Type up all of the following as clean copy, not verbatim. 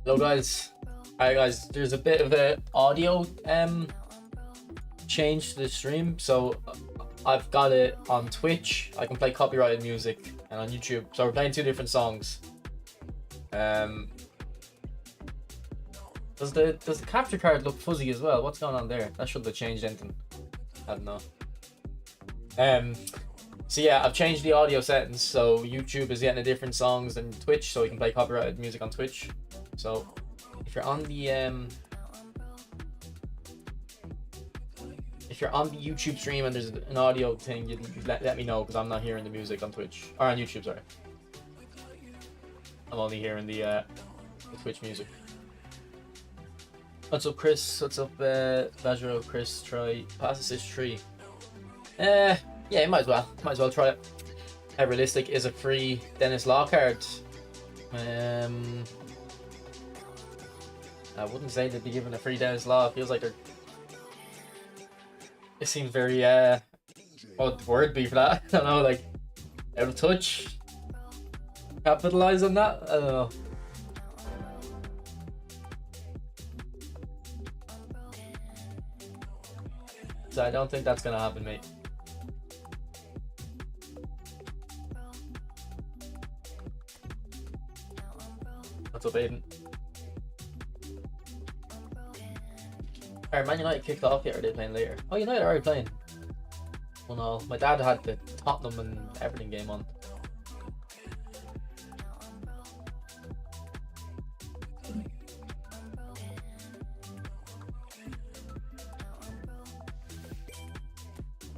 Hello guys. Alright guys, there's a bit of a audio change to the stream. So I've got it on Twitch. I can play copyrighted music, and on YouTube. So we're playing two different songs. Does the capture card look fuzzy as well? What's going on there? That shouldn't have changed anything. I don't know. So yeah, I've changed the audio settings, so YouTube is getting a different songs than Twitch, so you can play copyrighted music on Twitch. So if you're on the YouTube stream and there's an audio thing, you let me know, because I'm not hearing the music on Twitch or on YouTube. Sorry, I'm only hearing the Twitch music. What's up, Chris? What's up, Vajro? Chris, try pass assist 3. Yeah, you might as well. Might as well try it. How realistic is a free Dennis Law card? I wouldn't say they'd be given a free Dennis Law. It feels like they're. It seems very what would the word be for that? I don't know, like out of touch. Capitalize on that? I don't know. So I don't think that's gonna happen, mate. What's up, Aiden? Alright, Man United kicked off yet, or are they playing later? Oh, United are already playing. Oh no, my dad had the Tottenham and Everton game on.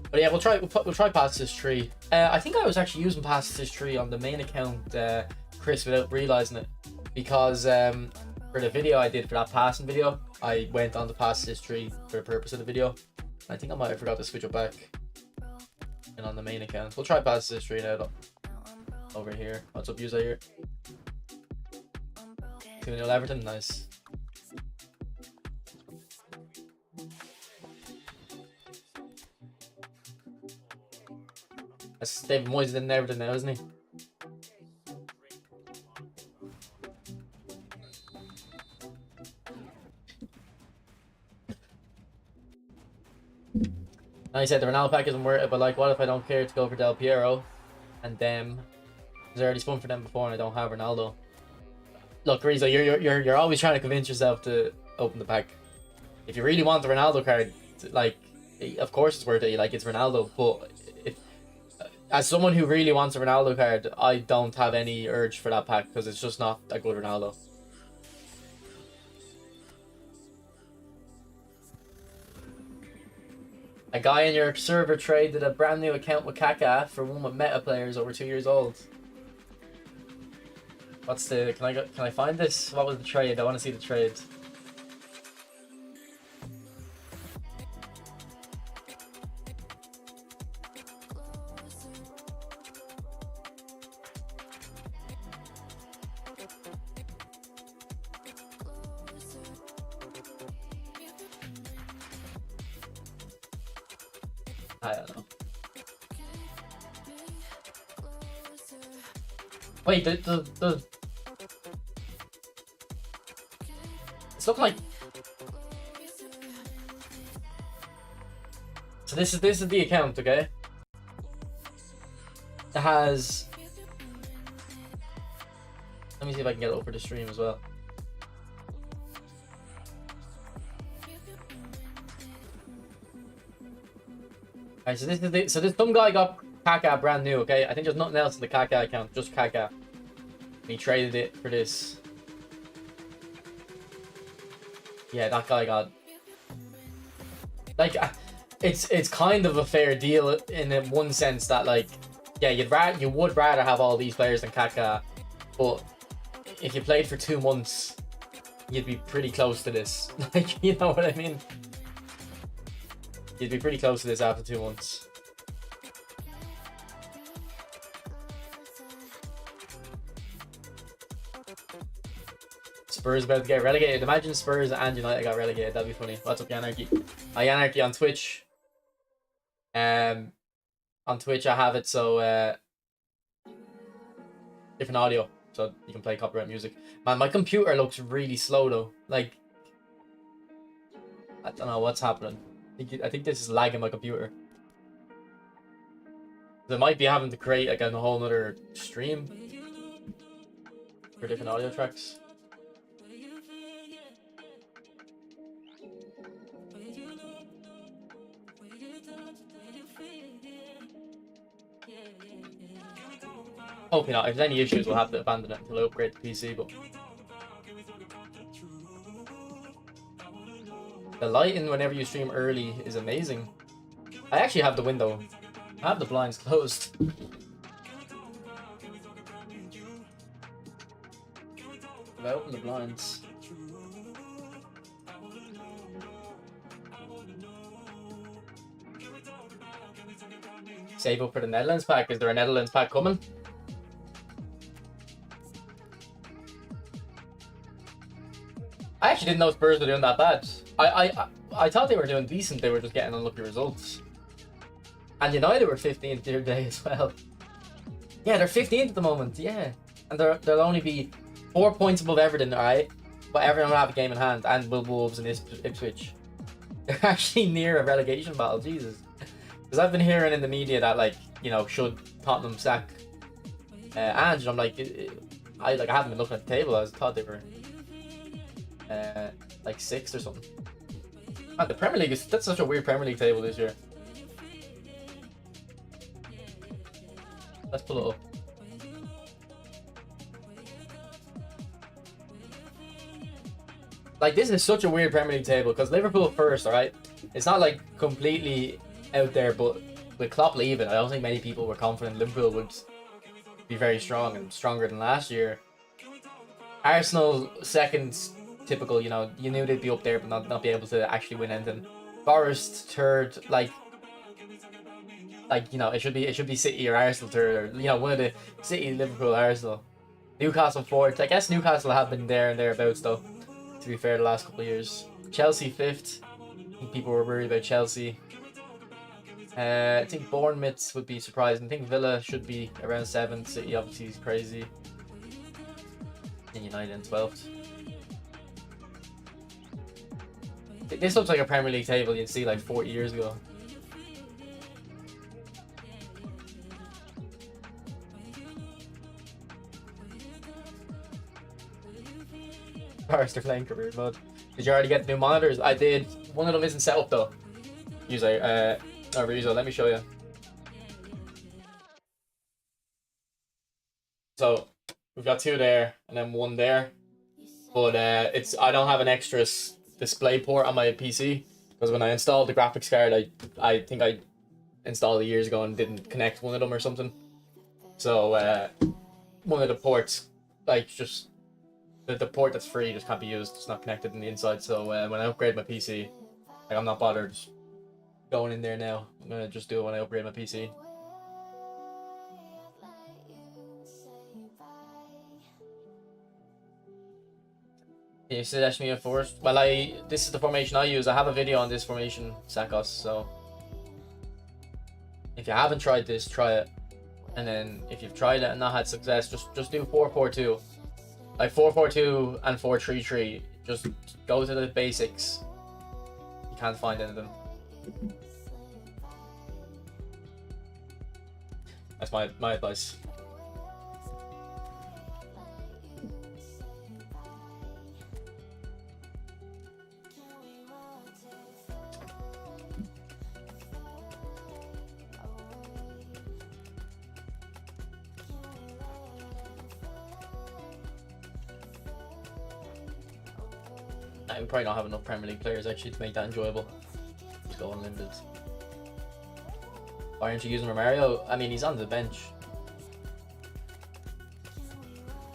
But yeah, we'll try Pass Assist 3. I think I was actually using Pass Assist 3 on the main account, Chris, without realising it. Because for the video I did for that passing video, I went on the Pass Assist 3 for the purpose of the video. I think I might have forgot to switch it back. And on the main account. We'll try Pass Assist 3 now though. Over here. What's up, user here? 2-0 Everton, nice. That's David Moyes in Everton now, isn't he? And he said the Ronaldo pack isn't worth it, but like, what if I don't care to go for Del Piero and them? There's already spun for them before, and I don't have Ronaldo. Look, Rizzo, you're always trying to convince yourself to open the pack. If you really want the Ronaldo card, like, of course it's worth it. Like, it's Ronaldo, but as someone who really wants a Ronaldo card, I don't have any urge for that pack because it's just not a good Ronaldo. A guy in your server traded a brand new account with Kaká for one with meta players over 2 years old. What's the? Can I find this? What was the trade? I want to see the trade. I don't know. Wait, the it's looking like. So this is the account, okay? It has. Let me see if I can get it over the stream as well. Alright, so this some guy got Kaká brand new, okay? I think there's nothing else in the Kaká account, just Kaká. He traded it for this. Yeah, that guy got. Like, it's kind of a fair deal in one sense that, like, yeah, you would rather have all these players than Kaká, but if you played for 2 months, you'd be pretty close to this. Like, you know what I mean? You'd be pretty close to this after 2 months. Spurs about to get relegated. Imagine Spurs and United got relegated. That'd be funny. What's up, Yanarchy? Yanarchy on Twitch. On Twitch I have it so different audio. so you can play copyright music. Man, my computer looks really slow though. Like, I don't know what's happening. I think this is lagging my computer. They might be having to create like a whole other stream for different audio tracks. Hopefully not. If there's any issues, we'll have to abandon it until I upgrade the PC. But the lighting whenever you stream early is amazing. I actually have the window. I have the blinds closed. If I open the blinds. Save up for the Netherlands pack. Is there a Netherlands pack coming? I actually didn't know Spurs were doing that bad. I thought they were doing decent. They were just getting unlucky results. And United were 15th the other day as well. Yeah, they're 15th at the moment. Yeah, and they'll only be 4 points above Everton, alright? But Everton will have a game in hand, and will Wolves and Ipswich. They're actually near a relegation battle. Jesus. Because I've been hearing in the media that, like, you know, should Tottenham sack Ange? I'm like, I haven't been looking at the table. I thought they were like 6th or something. Man, the Premier League that's such a weird Premier League table this year. Let's pull it up. Like, this is such a weird Premier League table because Liverpool first, alright? It's not like completely out there, but with Klopp leaving, I don't think many people were confident Liverpool would be very strong and stronger than last year. Arsenal second, typical, you know, you knew they'd be up there but not be able to actually win anything. Forest third, like you know, it should be City or Arsenal third, or you know, one of the City, Liverpool, Arsenal. Newcastle fourth. I guess Newcastle have been there and thereabouts though, to be fair, the last couple of years. Chelsea fifth. I think people were worried about Chelsea. I think Bournemouth would be surprising. I think Villa should be around 7th. City obviously is crazy. And United in 12th. This looks like a Premier League table you'd see like 40 years ago. Forrester playing career mode. Did you already get the new monitors? I did. One of them isn't set up though. User, let me show you. So we've got 2 there and then 1 there, but I don't have an extra display port on my PC because when I installed the graphics card, I think I installed it years ago and didn't connect one of them or something. So one of the ports, like, just the port that's free just can't be used. It's not connected in the inside. So when I upgrade my PC, like, I'm not bothered going in there now. I'm gonna just do it when I upgrade my PC. Can you suggest me a force? Well, this is the formation I use. I have a video on this formation, Sakos, so if you haven't tried this, try it. And then if you've tried it and not had success, just do 4-4-2. Like 4-4-2 and 4-3-3. Just go to the basics. You can't find any of them. That's my advice. We probably don't have enough Premier League players actually to make that enjoyable. Just go unlimited. Why aren't you using Romario? I mean, he's on the bench.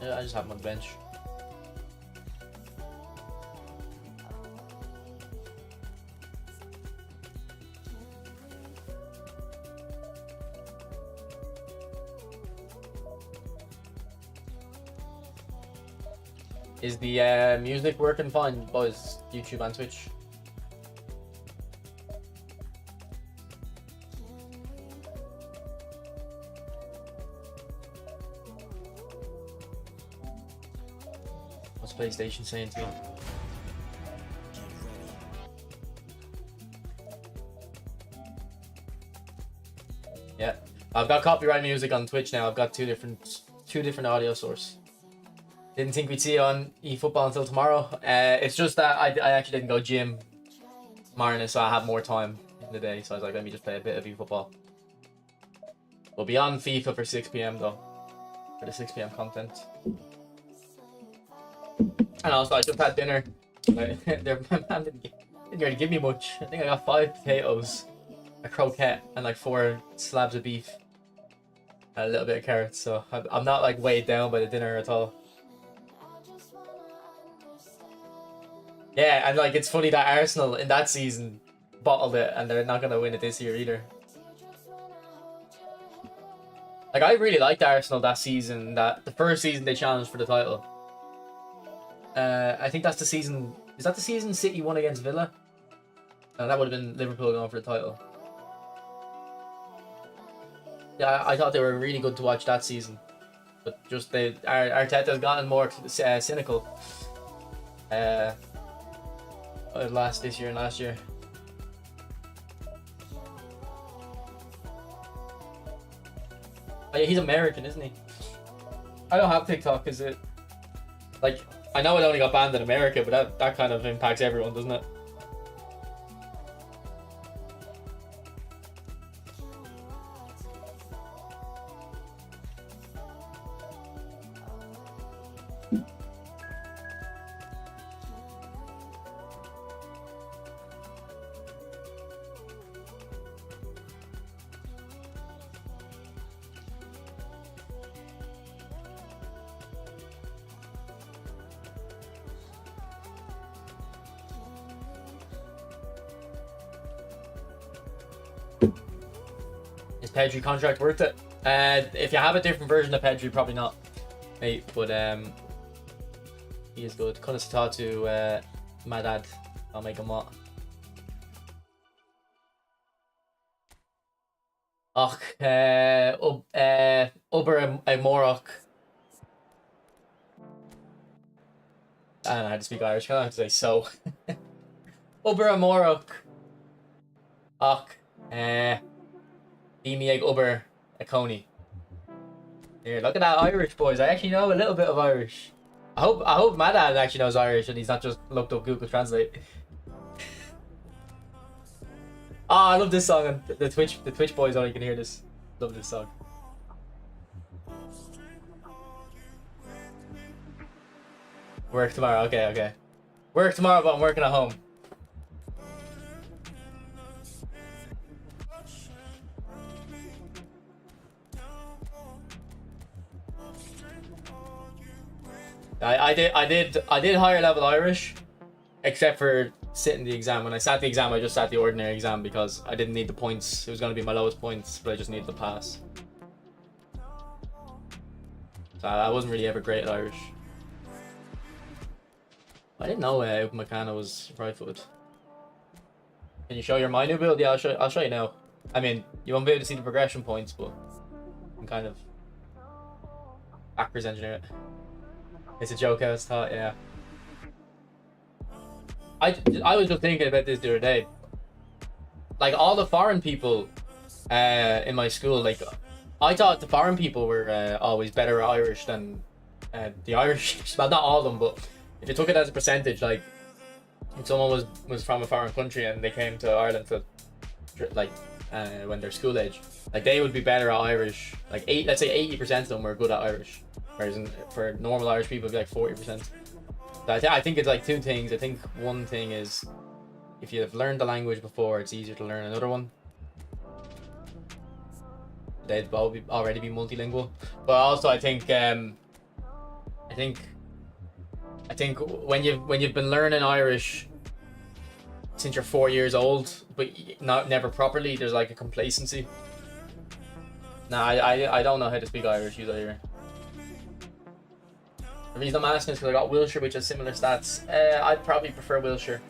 Yeah, I just have him on the bench. Is the music working fine, boys? YouTube and Twitch. PlayStation saying to me? Yeah, I've got copyright music on Twitch now. I've got two different audio sources. Didn't think we'd see it on eFootball until tomorrow. It's just that I actually didn't go gym tomorrow, so I have more time in the day. So I was like, let me just play a bit of eFootball. We'll be on FIFA for 6 p.m. though, for the 6 p.m. content. And also, I just had dinner. Man didn't really give me much. I think I got 5 potatoes, a croquette, and like 4 slabs of beef, and a little bit of carrots. So I'm not like weighed down by the dinner at all. Yeah, and like it's funny that Arsenal in that season bottled it, and they're not gonna win it this year either. Like I really liked Arsenal that season. That the first season they challenged for the title. I think that's the season. Is that the season City won against Villa? No, that would have been Liverpool going for the title. Yeah, I thought they were really good to watch that season, but just Arteta's gotten more cynical. This year and last year. Oh, yeah, he's American, isn't he? I don't have TikTok. Is it like I know it only got banned in America, but that kind of impacts everyone, doesn't it? Is Pedri contract worth it? If you have a different version of Pedri, probably not, mate. But he is good. Couldn't talk to my dad. I'll make him what? Och, Uber a Morok. I don't know how to speak Irish. I don't have to say so. Uber a Morok. Och, Emieg Uber a Coney. Here, look at that Irish, boys. I actually know a little bit of Irish. I hope my dad actually knows Irish and he's not just looked up Google Translate. Oh, I love this song, and the Twitch boys only can hear this. Love this song. Work tomorrow, okay. Work tomorrow, but I'm working at home. I did higher level Irish, except for sitting the exam. When I sat the exam, I just sat the ordinary exam because I didn't need the points. It was going to be my lowest points, but I just needed the pass. So I wasn't really ever great at Irish. I didn't know Upamecano was right-footed. Can you show your my new build? Yeah, I'll show you now. I mean, you won't be able to see the progression points, but you can kind of backwards engineer it. It's a joke I was taught, yeah. I was just thinking about this the other day. Like, all the foreign people in my school, like, I thought the foreign people were always better at Irish than the Irish. Well, not all of them, but if you took it as a percentage, like, if someone was from a foreign country and they came to Ireland to, like, when they're school age, like, they would be better at Irish. Like, let's say 80% of them were good at Irish. Whereas for normal Irish people, it'd be like 40%. So I think it's like two things. I think one thing is, if you've learned the language before, it's easier to learn another one. They'd already be multilingual. But also, I think when you've been learning Irish since you're 4 years old, but never properly, there's like a complacency. Nah, I don't know how to speak Irish either. The reason I'm asking is because I got Wilshire, which has similar stats. I'd probably prefer Wilshire.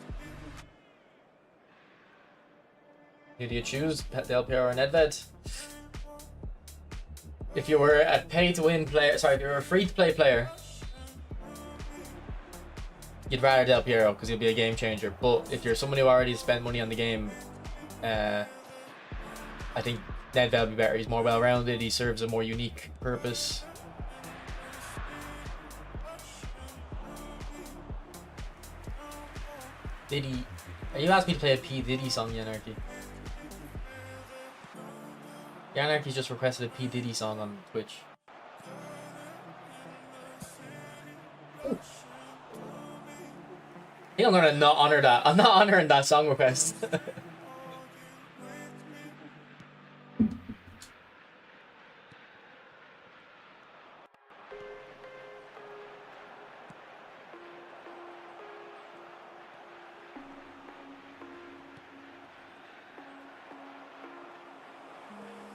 Who do you choose, Del Piero or Nedved? If you were a pay-to-win player, sorry, if you were a free-to-play player, you'd rather Del Piero because he'll be a game changer. But if you're someone who already spent money on the game, I think Nedved will be better. He's more well-rounded. He serves a more unique purpose. Diddy, you asked me to play a P Diddy song, Yanarchy. Yanarchy's just requested a P Diddy song on Twitch. Ooh. I think I'm gonna not honor that. I'm not honoring that song request.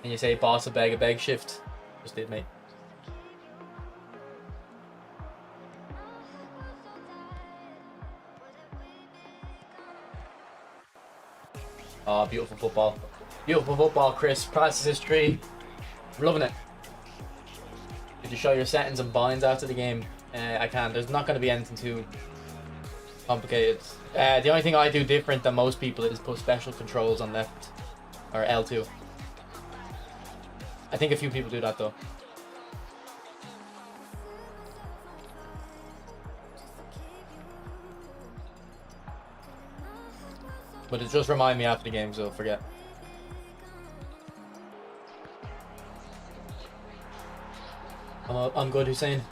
And you say boss a beg shift. Just did, mate. Oh, beautiful football. Beautiful football, Chris. Passes history. I'm loving it. Did you show your settings and binds after the game? I can. There's not going to be anything too complicated. The only thing I do different than most people is put special controls on left or L2. I think a few people do that though. But it just remind me after the game, so forget. I'm good, Hussein.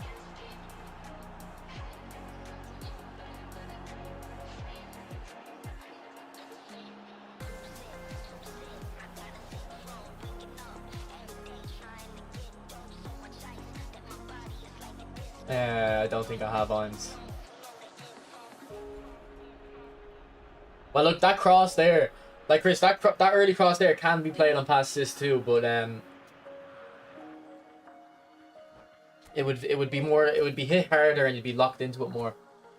I don't think I have irons. Well, look, that cross there, like Chris, that early cross there can be played on pass assist too, but it would be hit harder and you'd be locked into it more,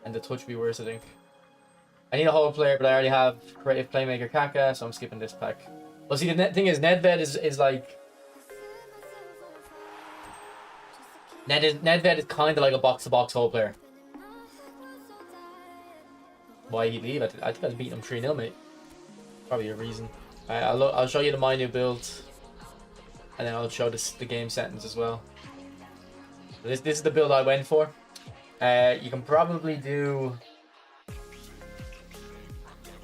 and the touch would be worse, I think. I need a whole player, but I already have creative playmaker Kaka, so I'm skipping this pack. Well, see, the thing is, Nedved is like. Nedved is kind of like a box-to-box whole player. Why he'd leave? I think I was beating him 3-0, mate. Probably a reason. I'll show you my new build, and then I'll show the game settings as well. This is the build I went for. You can probably do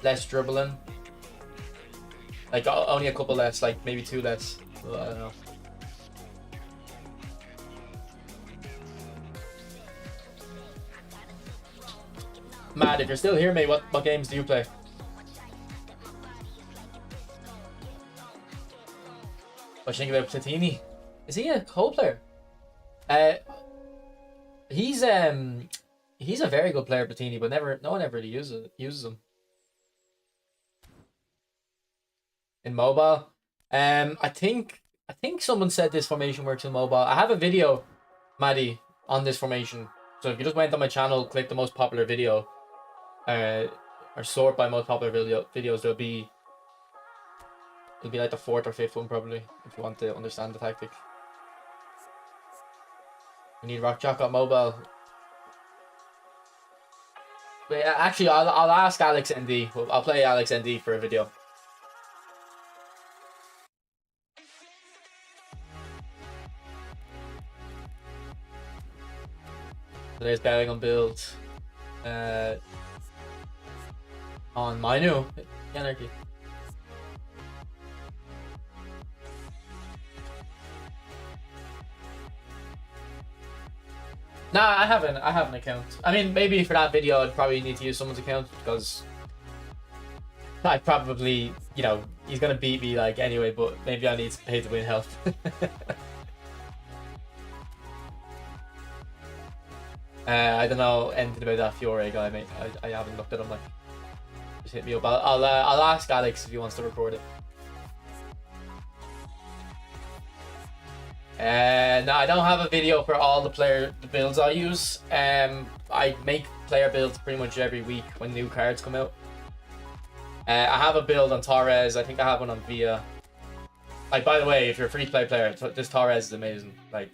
less dribbling, like only a couple less, like maybe 2 less. Well, I don't know. Matt, if you're still here, mate, what games do you play? What do you think about Platini? Is he a co-player? He's a very good player, Platini, but no one ever really uses him. In mobile, I think someone said this formation works in mobile. I have a video, Maddie, on this formation. So if you just went on my channel, click the most popular video, or sort by most popular videos, it'll be like the 4th or 5th one probably, if you want to understand the tactic. We need Rock Jock on mobile. But actually, I'll ask Alex ND. I'll play Alex ND for a video. So there's Bellingham build. On my new Anarchy. Nah, I have an account. I mean, maybe for that video, I'd probably need to use someone's account because I probably, you know, he's gonna beat me like anyway. But maybe I need to pay to win health. I don't know anything about that Fiore guy, mate. I haven't looked at him. Like, just hit me up. I'll ask Alex if he wants to record it. No, I don't have a video for all the builds I use. I make player builds pretty much every week when new cards come out. I have a build on Torres. I think I have one on Villa. Like, by the way, if you're a free-to-play player, this Torres is amazing. Like,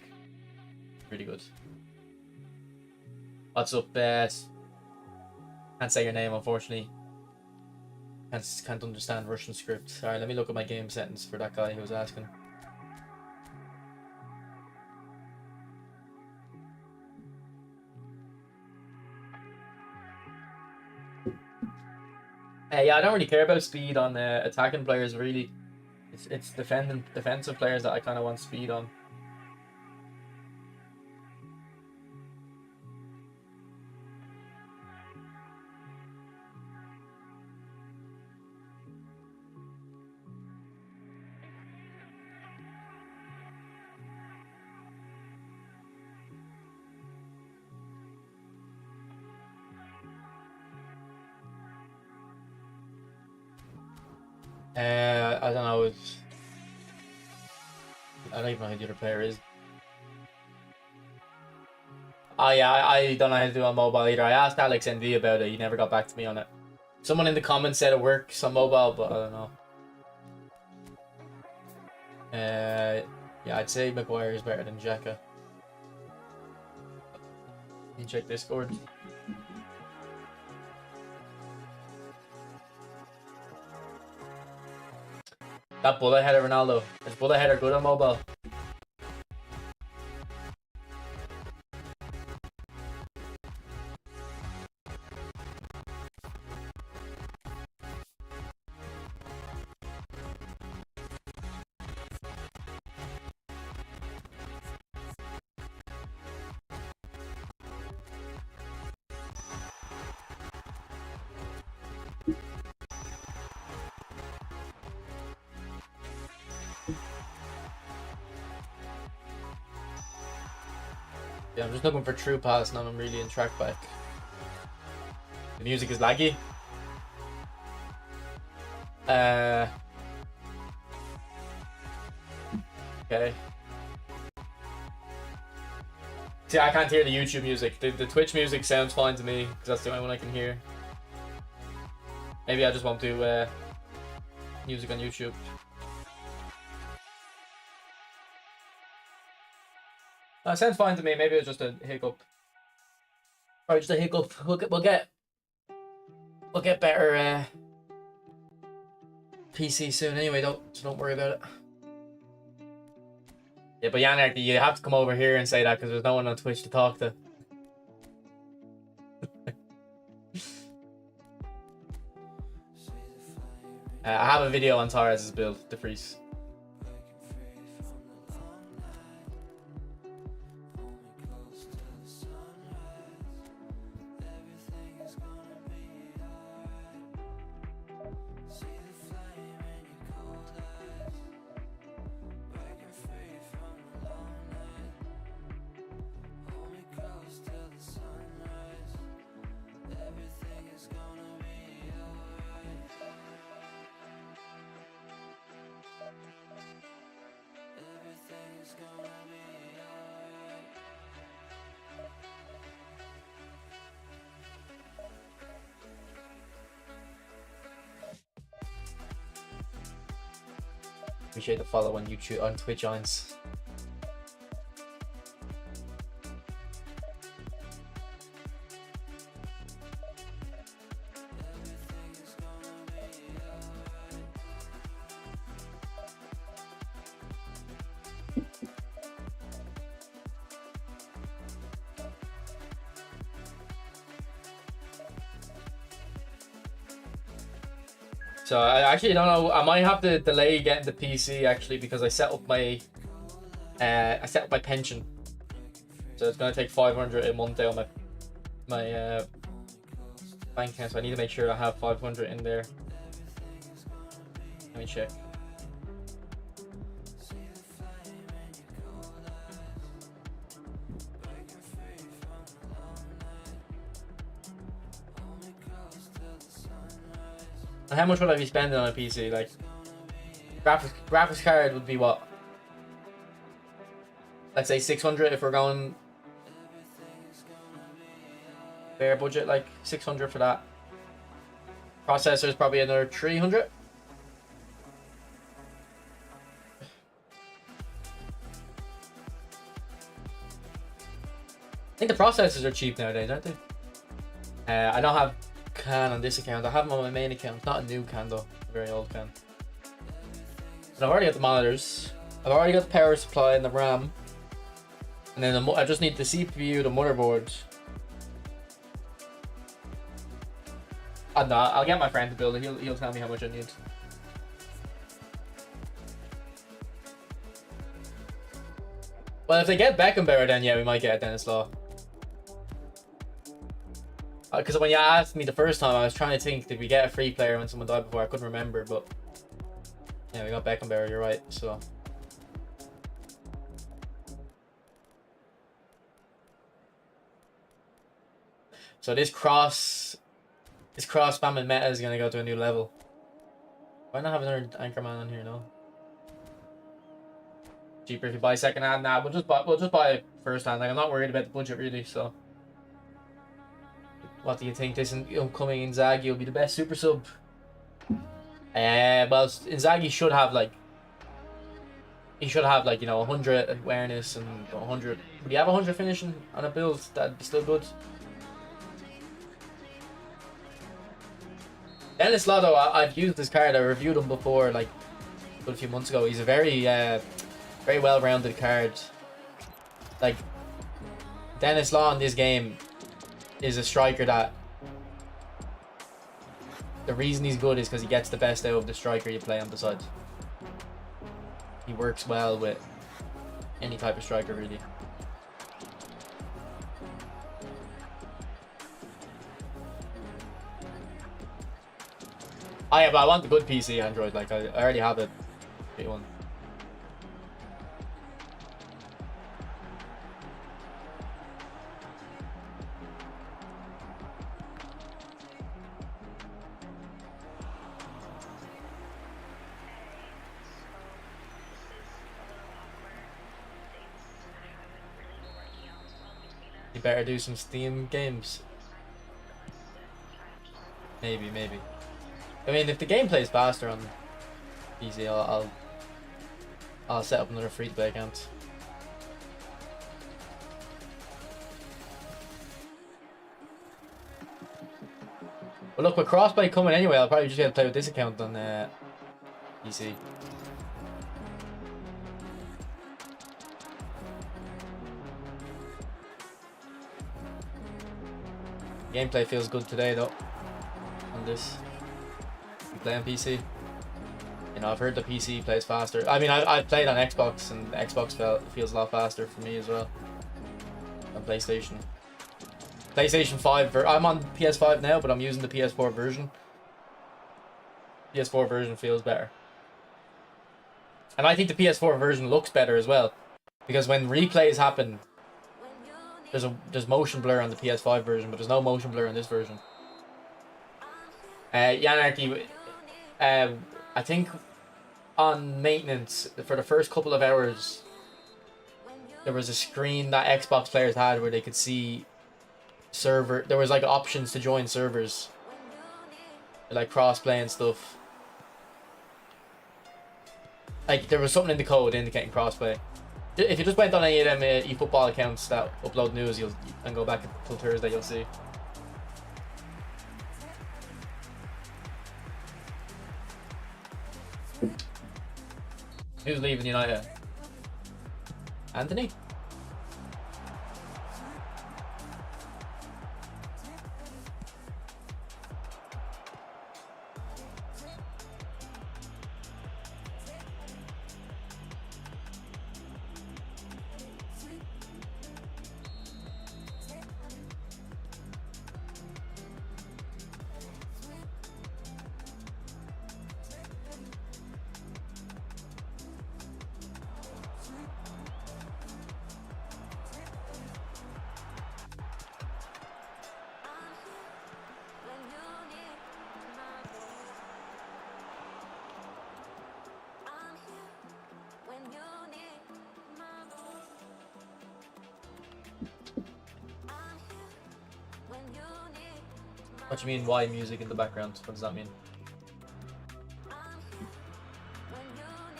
really good. What's up, Can't say your name, unfortunately. Can't understand Russian script. Alright, let me look at my game settings for that guy who was asking. Yeah, I don't really care about speed on attacking players, really. It's defensive players that I kind of want speed on. I don't know. I don't even know who the other player is. Oh yeah, I don't know how to do it on mobile either. I asked Alex ND about it. He never got back to me on it. Someone in the comments said it works on mobile, but I don't know. Yeah, I'd say Maguire is better than Xhaka. Can you check Discord? That bullet header, Ronaldo. Is bullet header good on mobile? Yeah, I'm just looking for true pass now. I'm really in track back. The music is laggy. Okay. See, I can't hear the YouTube music. The Twitch music sounds fine to me because that's the only one I can hear. Maybe I just won't do music on YouTube. That sounds fine to me. Maybe it's just a hiccup. Or just a hiccup. We'll get better PC soon. Anyway, don't worry about it. Yeah, but Yannick, you have to come over here and say that because there's no one on Twitch to talk to. I have a video on Torres' build, De Vries. Appreciate the follow on YouTube, on Twitch, Ons. So I actually don't know. I might have to delay getting the PC actually because I set up my pension. So it's gonna take 500 a month out of my bank account. So I need to make sure I have 500 in there. Let me check. How much would I be spending on a PC? Like, graphics card would be what? Let's say 600 if we're going bare budget, like 600 for that. Processor is probably another 300. I think the processors are cheap nowadays, aren't they? I don't have can on this account. I have them on my main account, not a new can though, a very old can. But I've already got the monitors. I've already got the power supply and the RAM. And then I just need the CPU, the motherboard. I don't know, I'll get my friend to build it. He'll tell me how much I need. Well, if they get Beckenbauer, then yeah, we might get Dennis Law. Because when you asked me the first time, I was trying to think, did we get a free player when someone died before? I couldn't remember, but yeah, we got Beckenbauer, you're right, so. So this cross spamming meta is gonna go to a new level. Why not have another Anchorman on here, no? Cheaper if you buy second hand. Nah, we'll just buy first hand. Like, I'm not worried about the budget really, so. What do you think? This upcoming Inzaghi will be the best super sub? Well, Inzaghi should have like, you know, 100 awareness and 100. Would you have 100 finishing on a build? That'd be still good. Dennis Law, though, I've used this card. I reviewed him before, like a few months ago. He's a very well-rounded card. Like, Dennis Law in this game is a striker that the reason he's good is because he gets the best out of the striker you play on the side. He works well with any type of striker, really. Yeah, but I want the good PC Android. Like, I already have a big one. You better do some Steam games. Maybe. I mean, if the game plays faster on PC, I'll set up another free-to-play account. But look, with crossplay coming anyway, I'll probably just be able to play with this account on PC. Gameplay feels good today though on this. You play on PC. You know, I've heard the PC plays faster. I mean, I've played on Xbox, and Xbox feels a lot faster for me as well. On PlayStation. PlayStation 5. I'm on PS5 now, but I'm using the PS4 version. PS4 version feels better. And I think the PS4 version looks better as well. Because when replays happen, there's motion blur on the PS5 version, but there's no motion blur on this version. Yanarchy, I think on maintenance for the first couple of hours, there was a screen that Xbox players had where they could see server. There was like options to join servers, like crossplay and stuff. Like there was something in the code indicating crossplay. If you just went on any of them eFootball accounts that upload news, and go back until Thursday, you'll see. Who's leaving United? Anthony? What do you mean, why music in the background? What does that mean?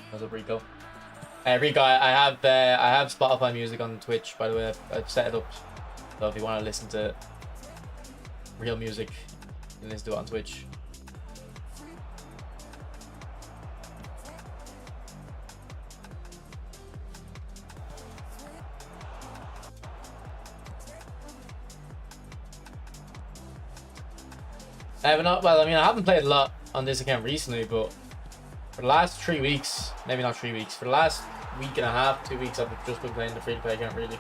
What's up, Rico? Rico, I have Spotify music on Twitch, by the way. I've set it up, so if you want to listen to real music, then let's do it on Twitch. I have not. Well, I mean, I haven't played a lot on this account recently, but for the last 3 weeks, maybe not 3 weeks, for the last week and a half, 2 weeks, I've just been playing the free-to-play account, really.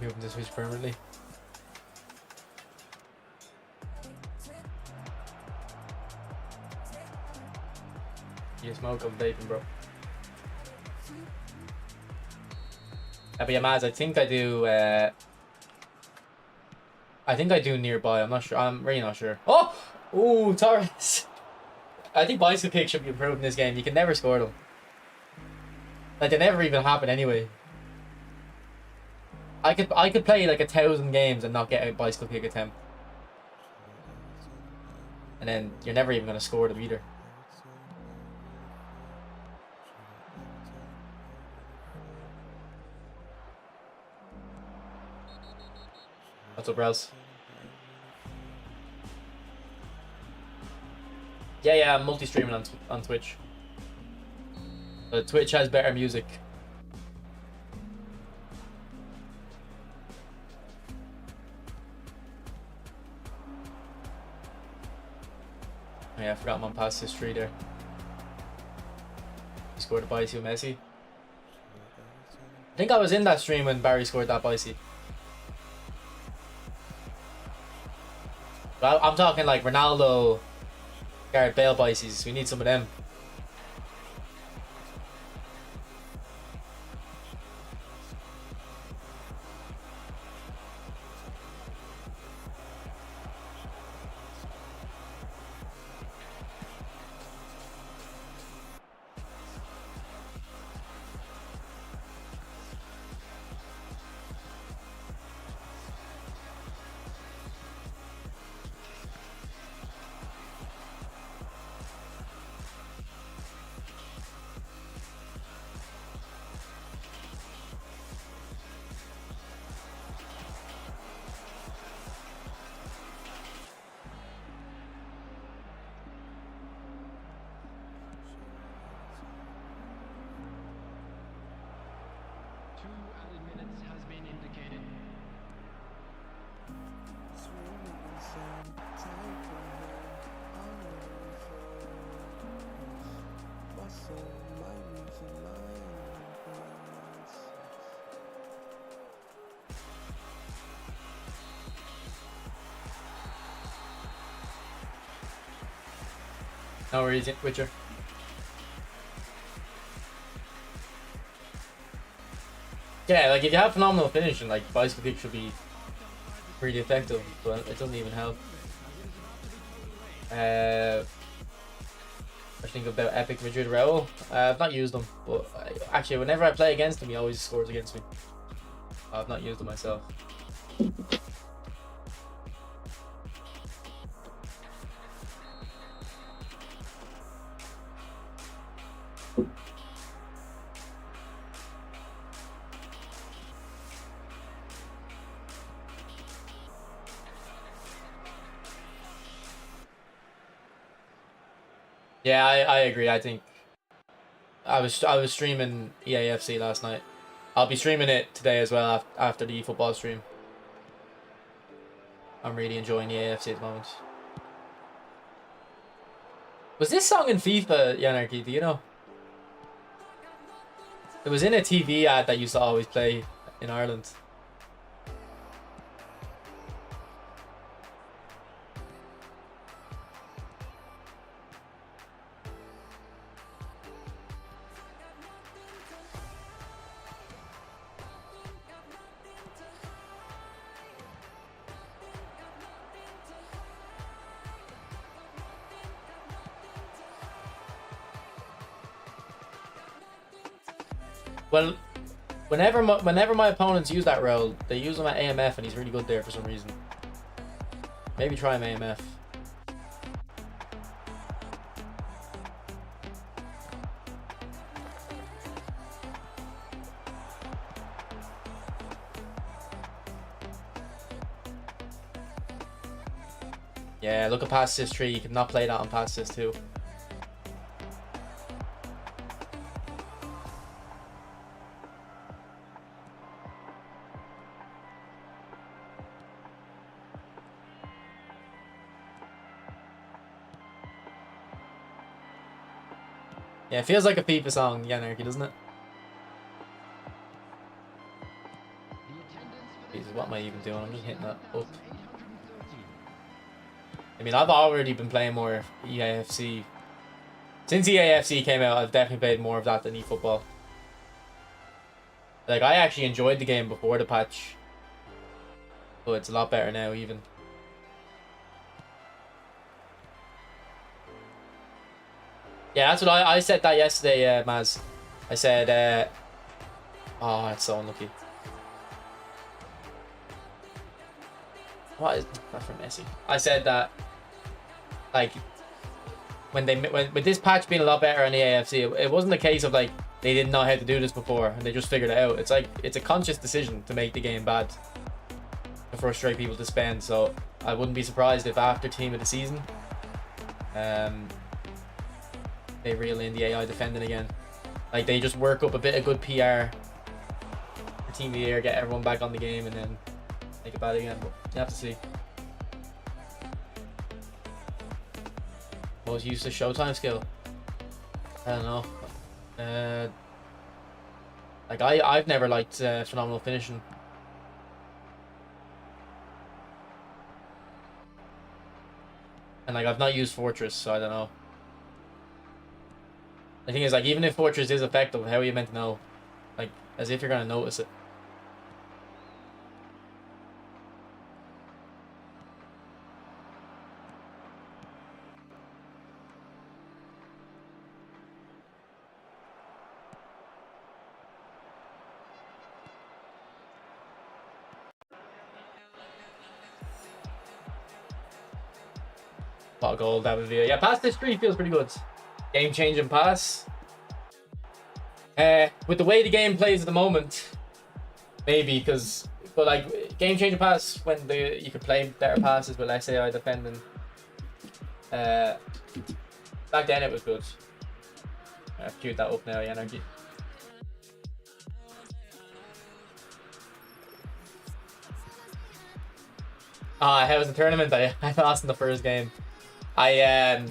You open the Switch permanently. You smoke, I'm vaping, bro. But yeah, Maz, I think I do. I think I do nearby. I'm not sure. I'm really not sure. Oh, ooh, Torres. I think bicycle kick should be improved in this game. You can never score them. Like they never even happen anyway. I could play like 1,000 games and not get a bicycle kick attempt, and then you're never even gonna score them either. What's up, Rouse? Yeah, I'm multi-streaming on Twitch. Twitch has better music. Oh yeah, I forgot my past history there. He scored a bicy with Messi. I think I was in that stream when Barry scored that bicy. But I'm talking like Ronaldo, Gareth Bale bicies. We need some of them. No worries, Witcher. Yeah, like if you have phenomenal finishing, like bicycle kick should be pretty effective, but it doesn't even help. I think about Epic Madrid Raul. I've not used them, but actually, whenever I play against him, he always scores against me. I've not used them myself. Yeah, I agree. I think I was streaming EAFC last night. I'll be streaming it today as well after the football stream. I'm really enjoying EAFC at the moment. Was this song in FIFA, Yanarchy? Do you know? It was in a TV ad that used to always play in Ireland. Well, whenever my opponents use that role, they use him at AMF, and he's really good there for some reason. Maybe try him AMF. Yeah, look at pass assist 3. You cannot play that on pass assist 2. Yeah, it feels like a FIFA song, Yanarchy, doesn't it? Jesus, what am I even doing? I'm just hitting that up. I mean, I've already been playing more EAFC. Since EAFC came out, I've definitely played more of that than eFootball. Like, I actually enjoyed the game before the patch. But it's a lot better now, even. Yeah, that's what I said that yesterday, Maz. I said, oh, it's so unlucky. What is that from Messi? I said that, like, when with this patch being a lot better on the AFC, it wasn't a case of like they didn't know how to do this before and they just figured it out. It's like it's a conscious decision to make the game bad to frustrate people to spend. So I wouldn't be surprised if after Team of the Season, they reel in the AI defending again. Like they just work up a bit of good PR for Team of the Year, get everyone back on the game, and then make it bad again. But you have to see. Most useless Showtime skill. I don't know. Like I've never liked phenomenal finishing. And like I've not used Fortress, so I don't know. The thing is, like, even if Fortress is effective, how are you meant to know? Like, as if you're gonna notice it. Pot of gold, David Villa. Yeah, pass this 3 feels pretty good. Game-changing pass. With the way the game plays at the moment, maybe, but like game-changing pass when you could play better passes with less AI defending. Back then it was good. I've queued that up now, Energy. How was the tournament? I lost in the first game. I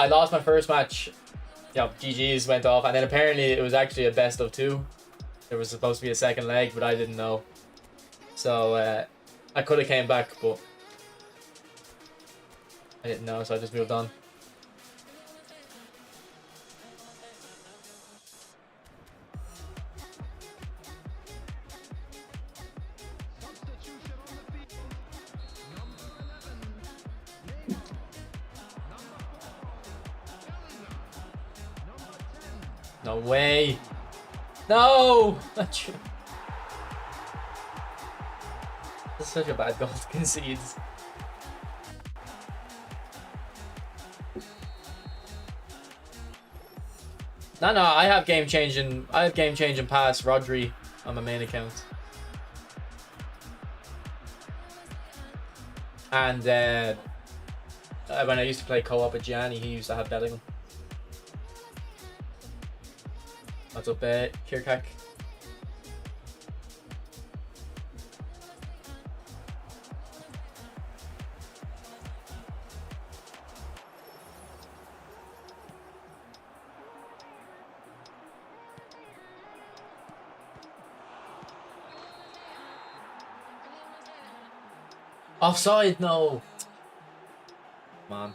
lost my first match. Yeah, GG's went off, and then apparently it was actually a best of 2. There was supposed to be a second leg, but I didn't know. So I could have came back, but I didn't know, so I just moved on. No way. No! Not true. That's such a bad goal to concede. No, I have game-changing pass Rodri on my main account. And when I used to play co-op with Gianni, he used to have Bellingham. What's up, Kirkak? Offside, no. Come on.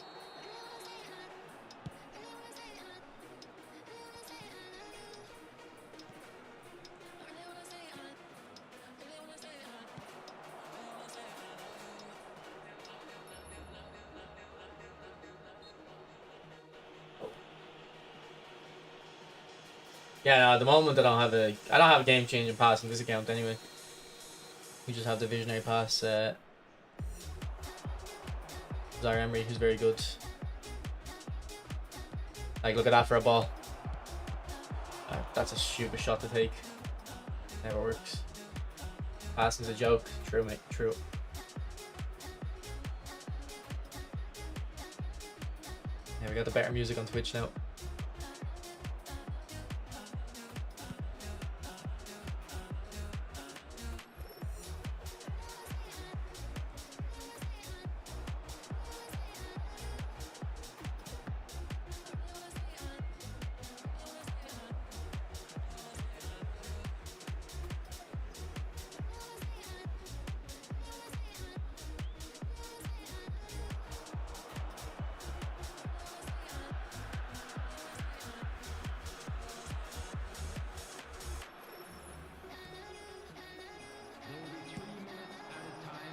Yeah, no, at the moment I don't have a game changing pass in this account anyway. We just have the visionary pass. Zaire Emery, who's very good. Like, look at that for a ball. That's a stupid shot to take. Never works. Passing's a joke. True, mate. True. Yeah, we got the better music on Twitch now.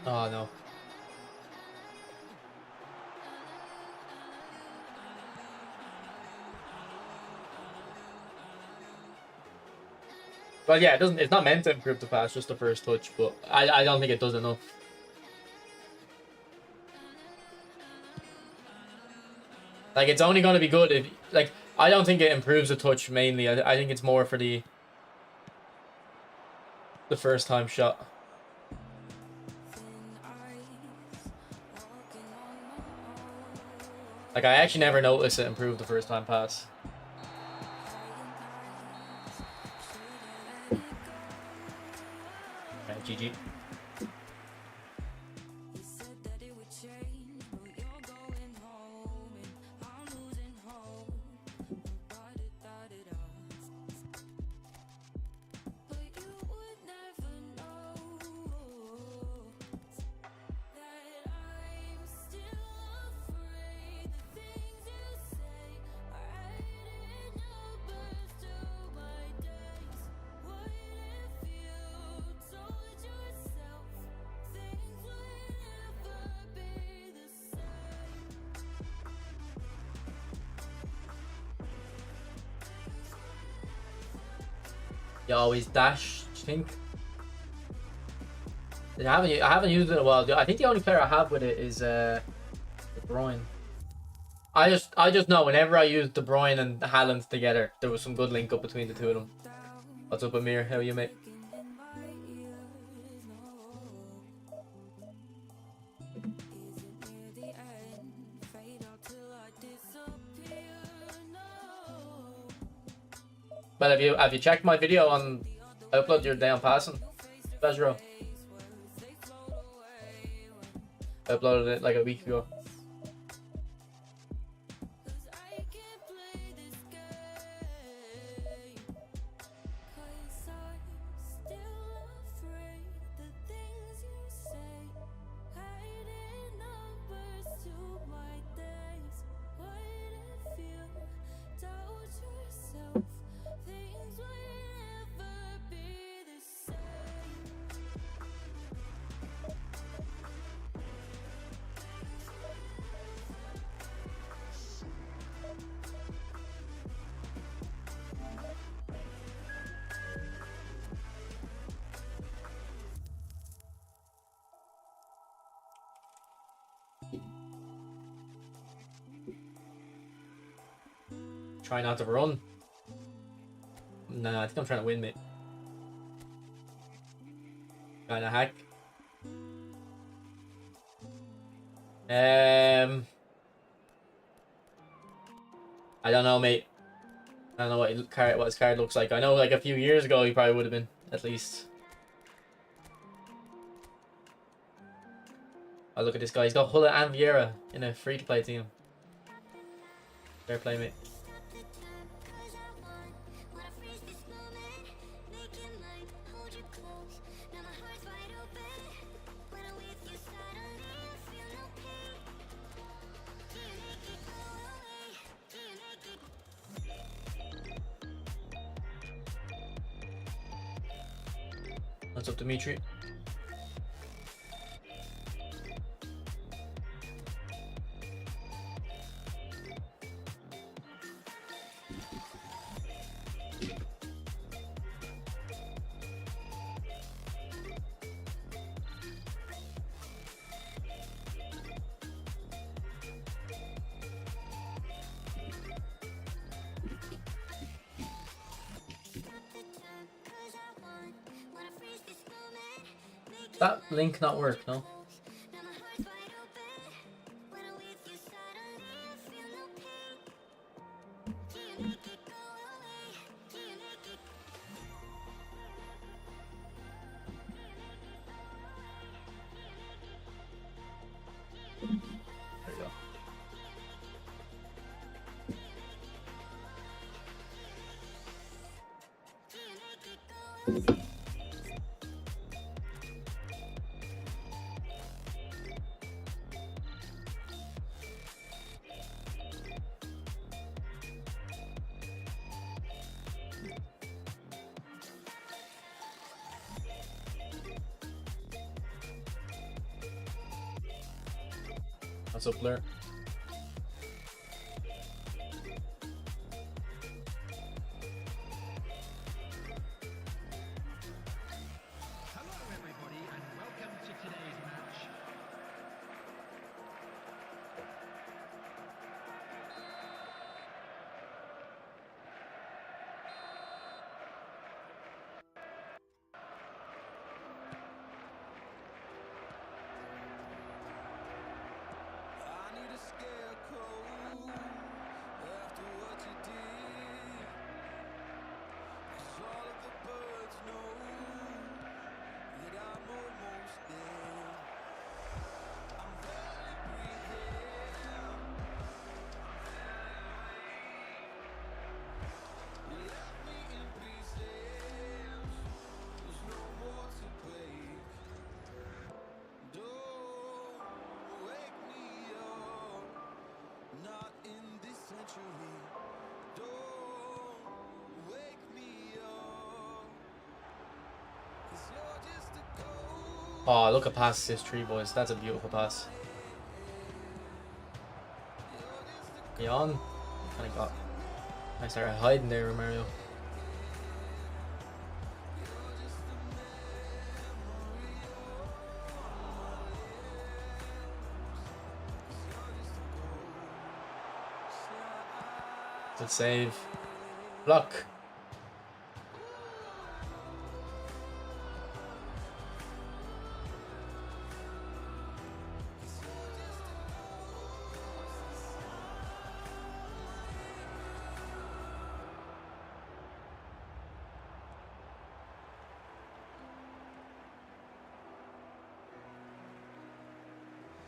Oh no. Well, yeah, it's not meant to improve the pass, just the first touch, but I don't think it does enough. Like, it's only going to be good if, like, I don't think it improves the touch mainly. I think it's more for the first time shot. Like, I actually never noticed it improved the first time pass. Right, GG. You always dash, I think. I haven't used it in a while. I think the only player I have with it is De Bruyne. I just know whenever I use De Bruyne and Haaland together, there was some good link up between the two of them. What's up, Amir? How are you, mate? But have you checked my video on upload your day on passing, Bezro? I uploaded it like a week ago. Try not to run. Nah, I think I'm trying to win, mate. Trying to hack. I don't know, mate. I don't know what his card looks like. I know, like, a few years ago he probably would have been, at least. Oh, look at this guy. He's got Hulla and Vieira in a free-to-play team. Fair play, mate. What's up, Dimitri? That link not work, no? There you go. What's up, Blur? Hello everybody and welcome to today's match. I need a scarecrow after what you did. 'Cause all of the birds know that I'm almost there. I'm barely breathing. You left me in pieces. There's no more to break. Don't wake me up. Not in this century. Don't wake me up. 'Cause you're just a ghost. Oh, look at past this tree, boys. That's a beautiful pass. Yawn. Kind of got. I started hiding there, Mario. Good save. Block.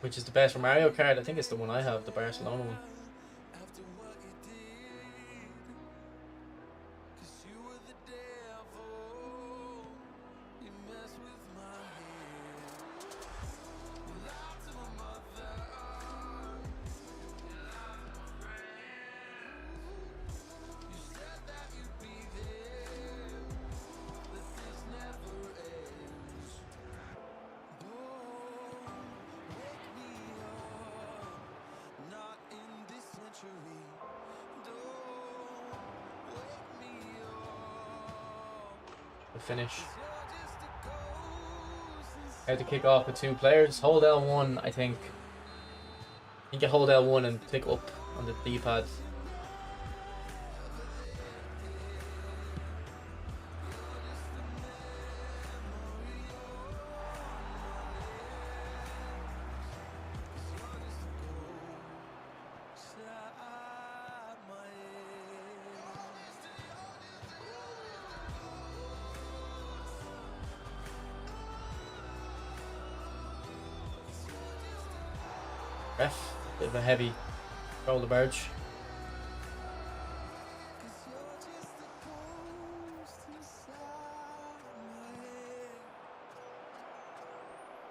Which is the best for Mario Kart? I think it's the one I have, the Barcelona one. After what you did. 'Cause you were the devil. You messed with my head. You lied to my mother. You said that you'd be there, but this never ends. Don't wake me up, not in this century. Don't wake me up, The finish. you're just a ghost inside. I had to kick off with two players. Hold L1, I think. You can hold L1 and click up on the D-pad. Inside my head. Ref. Bit of a heavy roll the barge. 'Cause you're just a ghost inside my head.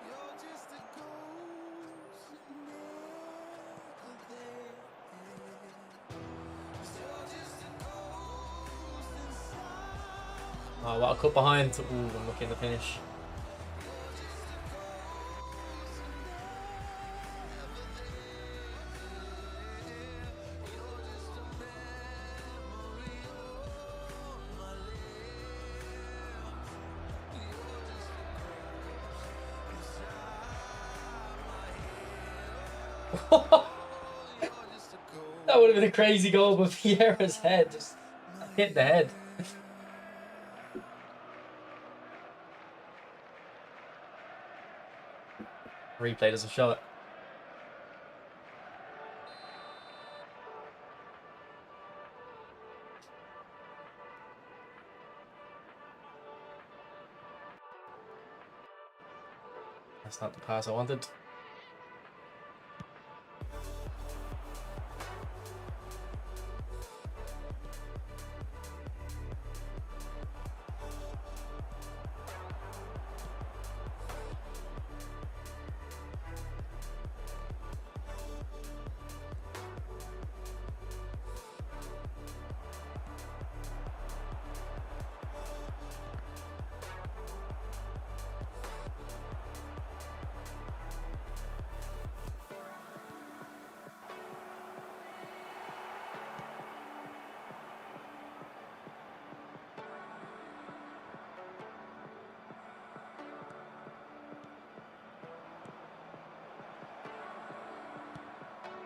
You're just a ghost never there. 'Cause you're just a ghost inside. Oh, what a cut behind. Ooh, I'm looking at the finish. That would have been a crazy goal, but Vieira's head just hit the head. Replay doesn't show it. That's not the pass I wanted.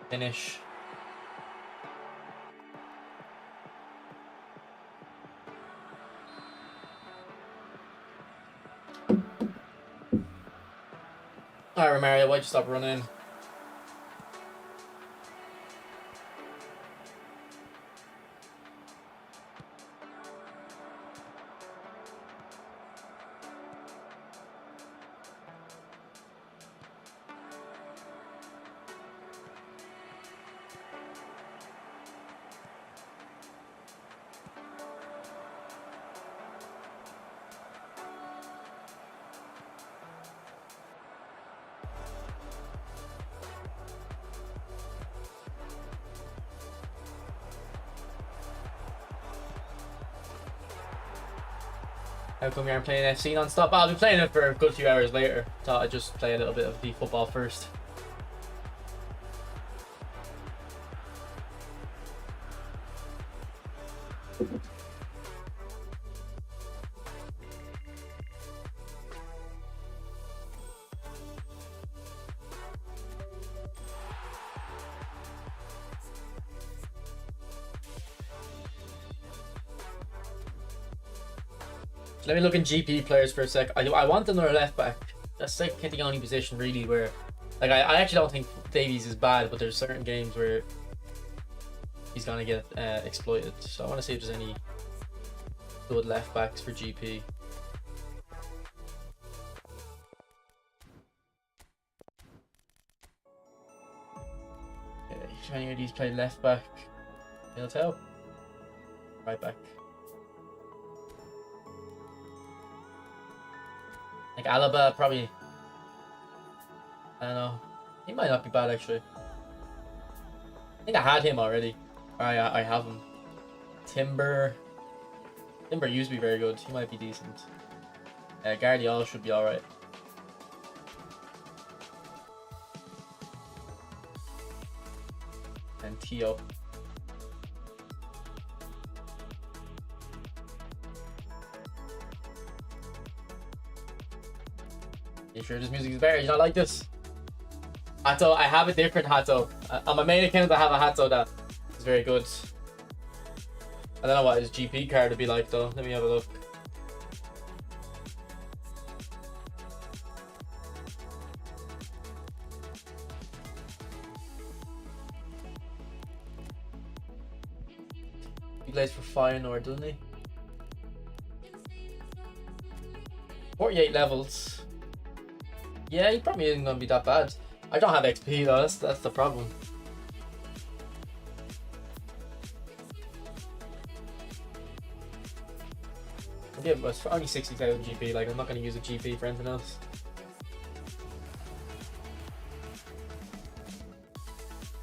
Finish. Alright, Romario, why'd you stop running? How come you aren't playing FC non-stop? I'll be playing it for a good few hours later. Thought I'd just play a little bit of the football first. Let me look in GP players for a sec. I want another left back. That's like the only position really where, like, I actually don't think Davies is bad, but there's certain games where he's gonna get exploited. So I want to see if there's any good left backs for GP. Okay, if any of these play left back, he'll tell. Right back. Like Alaba, probably. I don't know. He might not be bad actually. I think I had him already. I have him. Timber used to be very good. He might be decent. Guardiola should be alright. And Tio. You sure this music is better? You don't like this? Hato, I have a different Hato. On my main account I have a Hato that is very good. I don't know what his GP card would be like though. Let me have a look. He plays for Feyenoord, doesn't he? 48 levels. Yeah, he probably isn't gonna be that bad. I don't have XP though, that's the problem. Yeah, but it's only 60,000 GP, like I'm not gonna use a GP for anything else.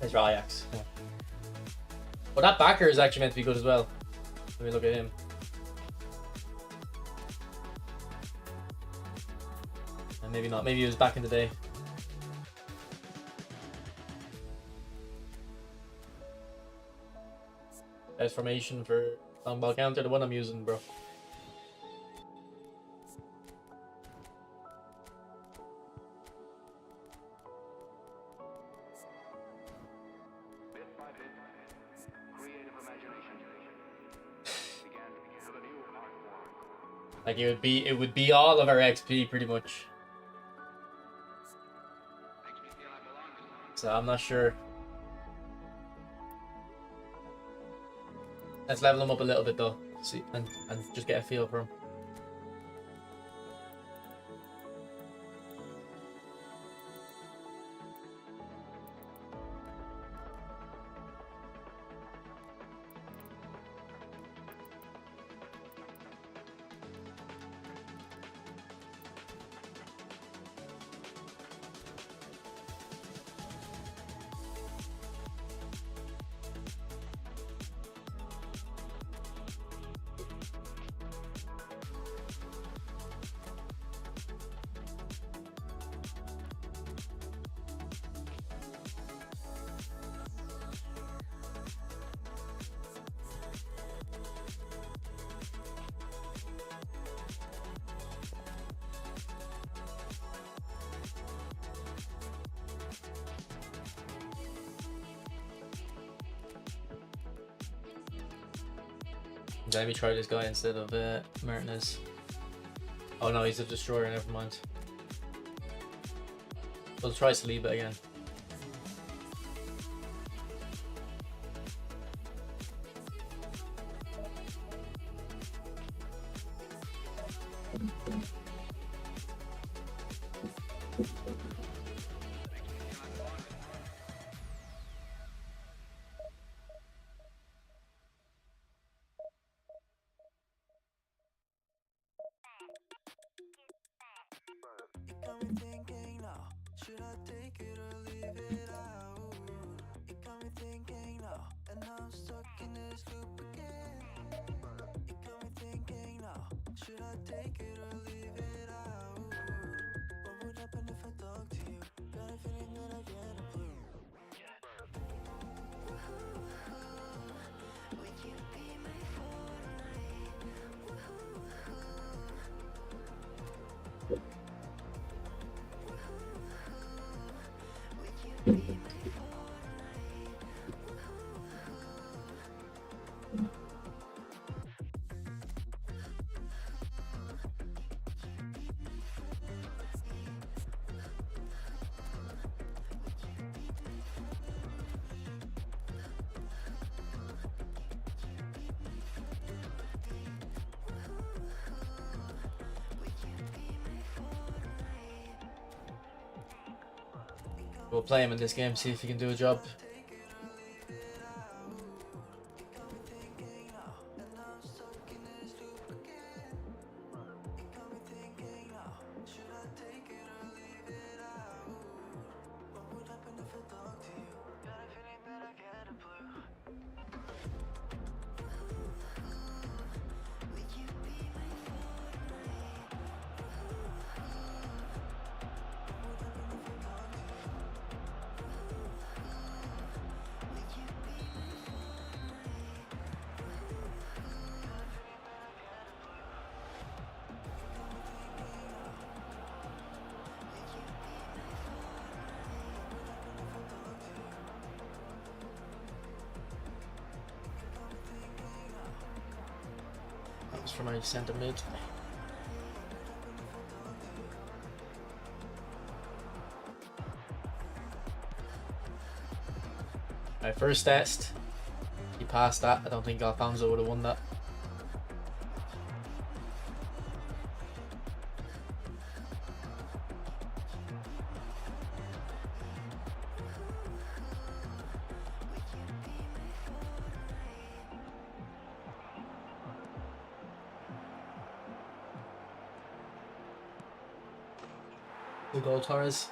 There's Ajax. Yeah. Well, that backer is actually meant to be good as well. Let me look at him. Maybe not. Maybe it was back in the day. Best formation for long ball counter, the one I'm using, bro. Like it would be all of our XP pretty much. So I'm not sure. Let's level him up a little bit though. See and just get a feel for him. Let me try this guy instead of Martinez. Oh no, he's a destroyer, never mind. We'll try Saliba again. It got me thinking now, should I take it or leave it out? It got me thinking now, and now I'm stuck in this loop again. It got me thinking now, should I take it or leave it out? What would happen if I talk to you? Got a feeling that I get a clue. Would you be my We'll play him in this game, see if he can do a job. That was for my centre mid. My first test, he passed that. I don't think Alfonso would have won that. Good goal, Torres.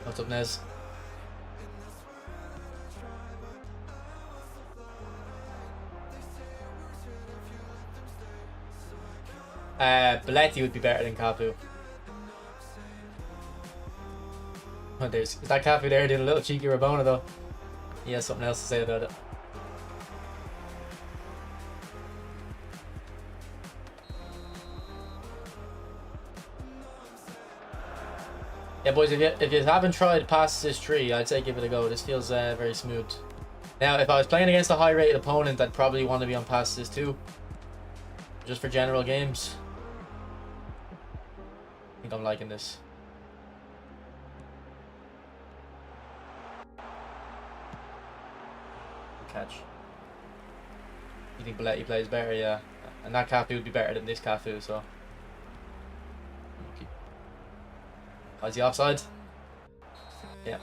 What's up, Nez? Belletti would be better than Cafu. Oh, is that Cafu there doing a little cheeky Rabona though? He has something else to say about it. Yeah, boys, if you haven't tried Pass Assist 3, I'd say give it a go. This feels very smooth. Now, if I was playing against a high-rated opponent, I'd probably want to be on Pass Assist 2. Just for general games. I think I'm liking this. Catch. You think Belletti plays better? Yeah. And that Cafu would be better than this Cafu, so. Oh, is he offside? Yeah.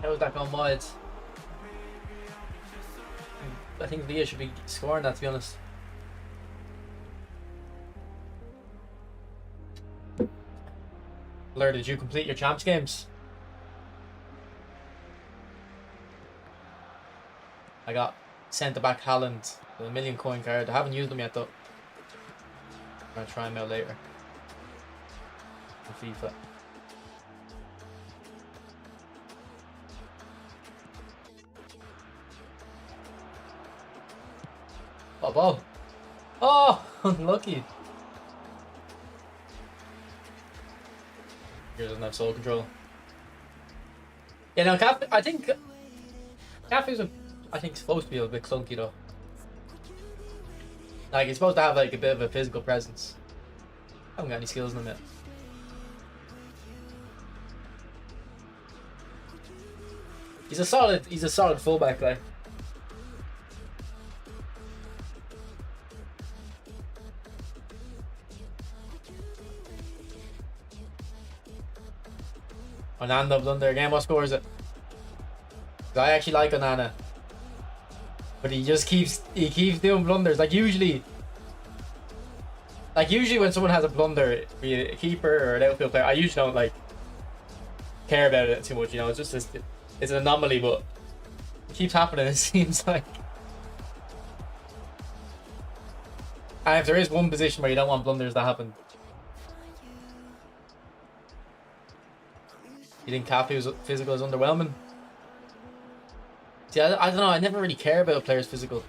How was that gone wide? I think Villa should be scoring that, to be honest. Blur, did you complete your champs games? I got centre back Haaland, the million coin card. I haven't used them yet though. I'm gonna try them out later. On FIFA. Oh, ball. Oh, unlucky. He doesn't have soul control. Yeah, no, I think Cafu's I think supposed to be a bit clunky though. Like he's supposed to have like a bit of a physical presence. I haven't got any skills in him yet. He's a solid fullback, like. Onana blunder again. What score is it? I actually like Onana, but he keeps doing blunders. Like usually when someone has a blunder, be it a keeper or an outfield player, I usually don't like care about it too much. You know, it's just it's an anomaly, but it keeps happening. It seems like. And if there is one position where you don't want blunders to happen. You think Cafu's physical is underwhelming? See, I don't know. I never really care about a player's physical,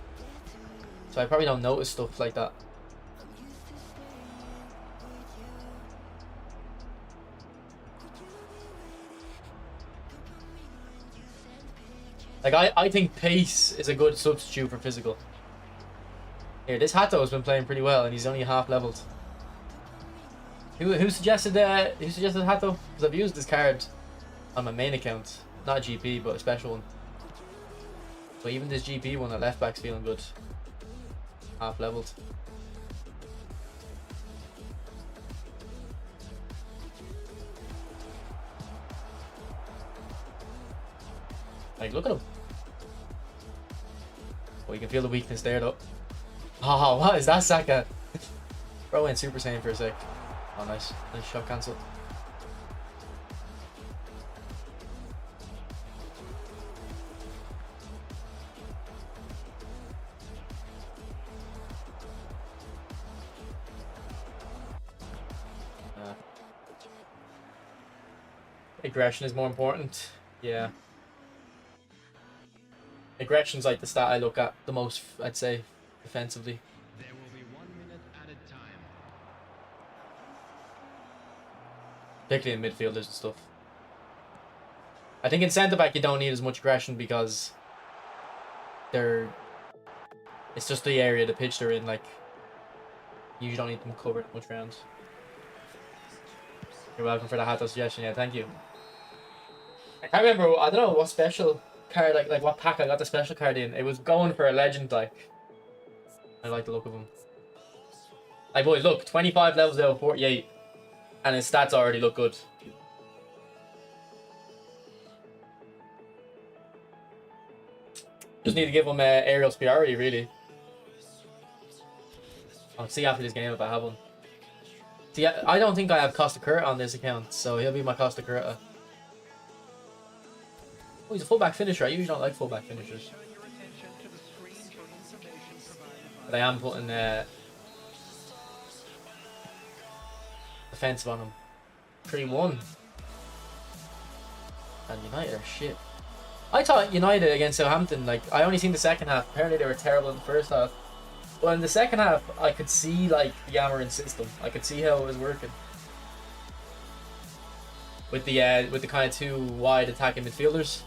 so I probably don't notice stuff like that. Like I think pace is a good substitute for physical. Here, this Hato has been playing pretty well, and he's only half leveled. Who suggested Hato? Because I've used this card on my main account, not a GP, but a special one. But even this GP one at left back's feeling good. Half leveled. Like, look at him. Oh, you can feel the weakness there, though. Oh, what is that, Saka? Bro went Super Saiyan for a sec. Oh, nice. Nice shot cancel. Aggression is more important. Yeah. Aggression's like the stat I look at the most, I'd say, defensively. There will be 1 minute added time. Particularly in midfielders and stuff. I think in centre back you don't need as much aggression because it's just the area of the pitch they're in, like you don't need them covered much ground. You're welcome for the Hato suggestion. Yeah, thank you. I can't remember. I don't know what special card, like what pack I got the special card in. It was going for a legend. Like, I like the look of him. Like, boys, look, 25 levels out of 48, and his stats already look good. Just need to give him aerial superiority, really. I'll see after this game if I have one. See, I don't think I have Costa Curta on this account, so he'll be my Costa Curta. Oh, he's a fullback finisher. I usually don't like fullback finishers. But I am putting defensive on him. 3-1. And United are shit. I thought United against Southampton, like, I only seen the second half. Apparently they were terrible in the first half. But in the second half, I could see, like, the Amarin system. I could see how it was working. With the kind of two wide attacking midfielders.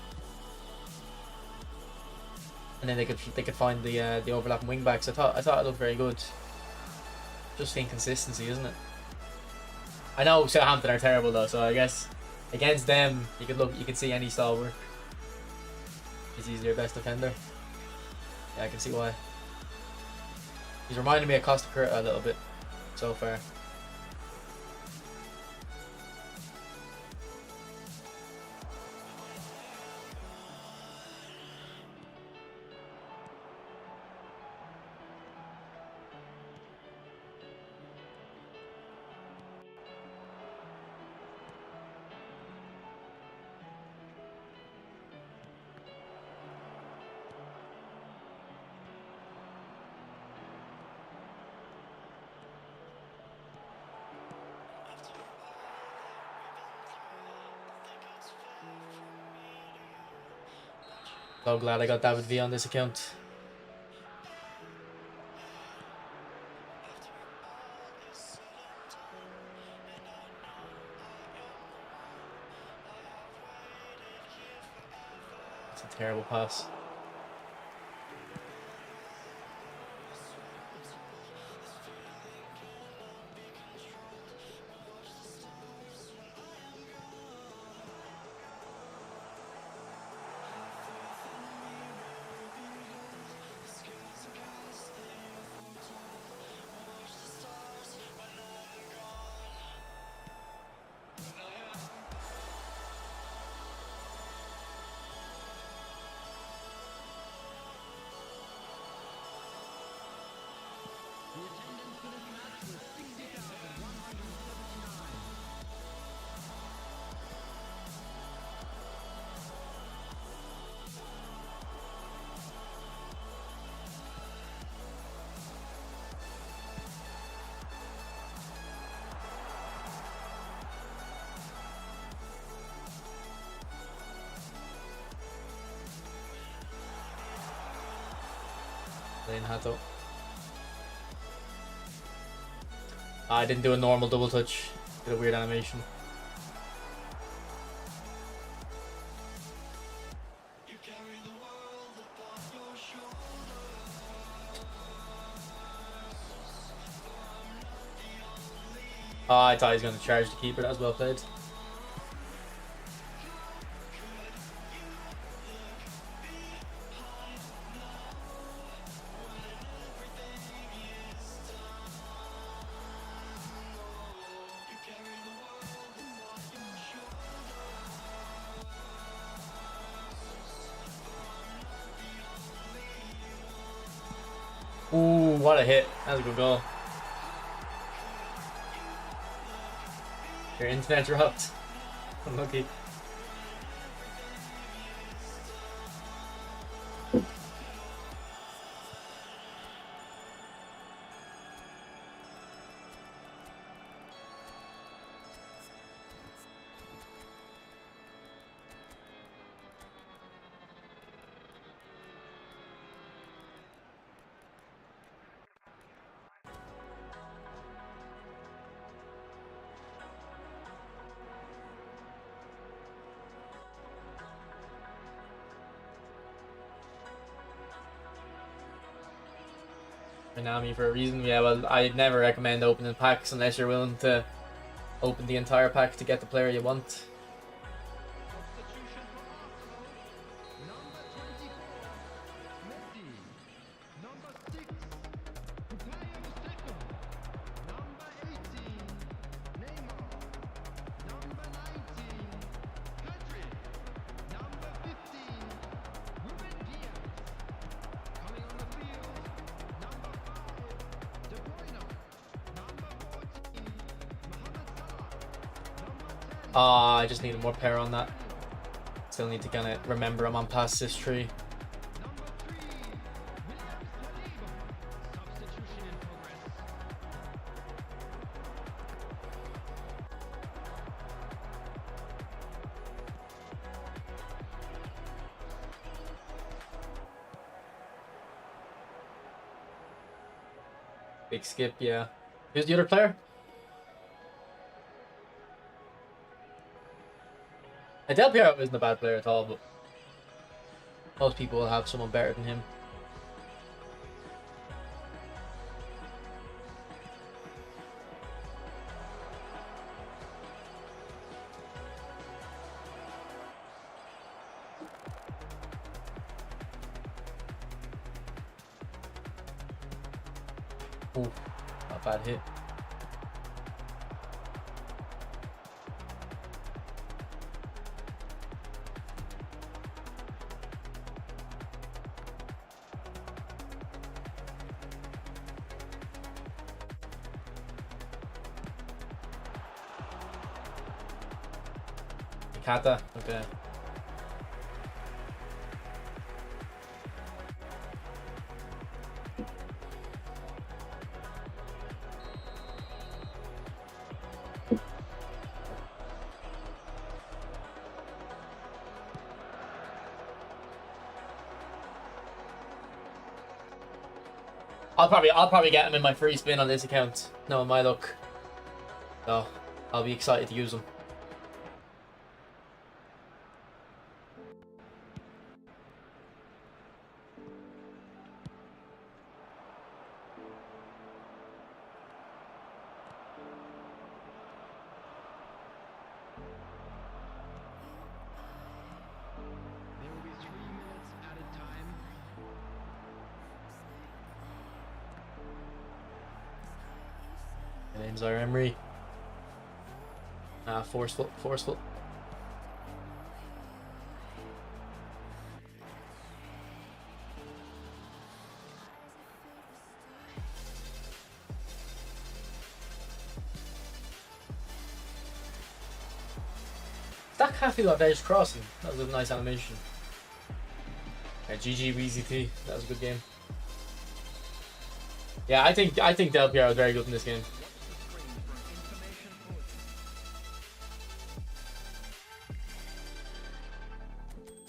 And then they could find the overlapping wing backs. I thought it looked very good. Just inconsistency, isn't it? I know Southampton are terrible though, so I guess against them you could see any style work. He's their best defender. Yeah, I can see why. He's reminding me of Costa Curta a little bit so far. So glad I got David V on this account. It's a terrible pass. Hato. I didn't do a normal double touch. Did a weird animation. Oh, I thought he was going to charge the keeper. That was well played. Ooh, what a hit. That was a good goal. Your internet dropped. Unlucky. Konami for a reason. Yeah, well, I'd never recommend opening packs unless you're willing to open the entire pack to get the player you want. Substitution for Arsenal. Number 24, Messi. Number 6, Bukayo Saka. Number 18, Neymar. Number 19, Patrick. Number 15, Ruben Diaz. Coming on the field, number 5, De Bruyne. Number 14, Mohamed Salah. Number 10, Ah, I just needed more power on that. Still need to kind of remember I'm on past this tree. number 3, William Saliba. Substitution in progress. Big skip, yeah. Who's the other player? Del Piero isn't a bad player at all, but most people will have someone better than him. Ooh, not a bad hit. Kata, okay. I'll probably get him in my free spin on this account, knowing my luck. So I'll be excited to use him. There will be 3 minutes at a time. My name's Zaire Emery. Forceful, forceful. That Cafe got edge crossing. That was a nice animation. GG VZT. That was a good game. Yeah, I think Del Piero is very good in this game.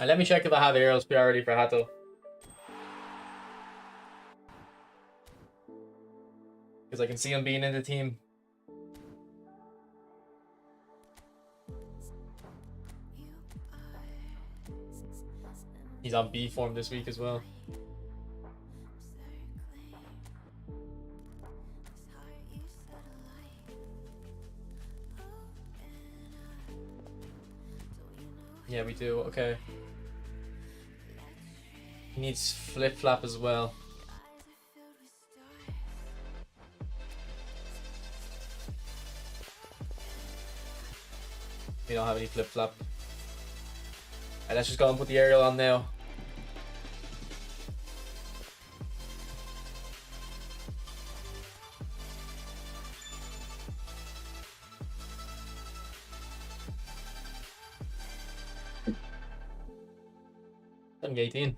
And let me check if I have Aerial's priority for Hato. Because I can see him being in the team. He's on B form this week as well. Yeah, we do. Okay. He needs flip flap as well. We don't have any flip flap. Alright, let's just go and put the aerial on now. I'm 18.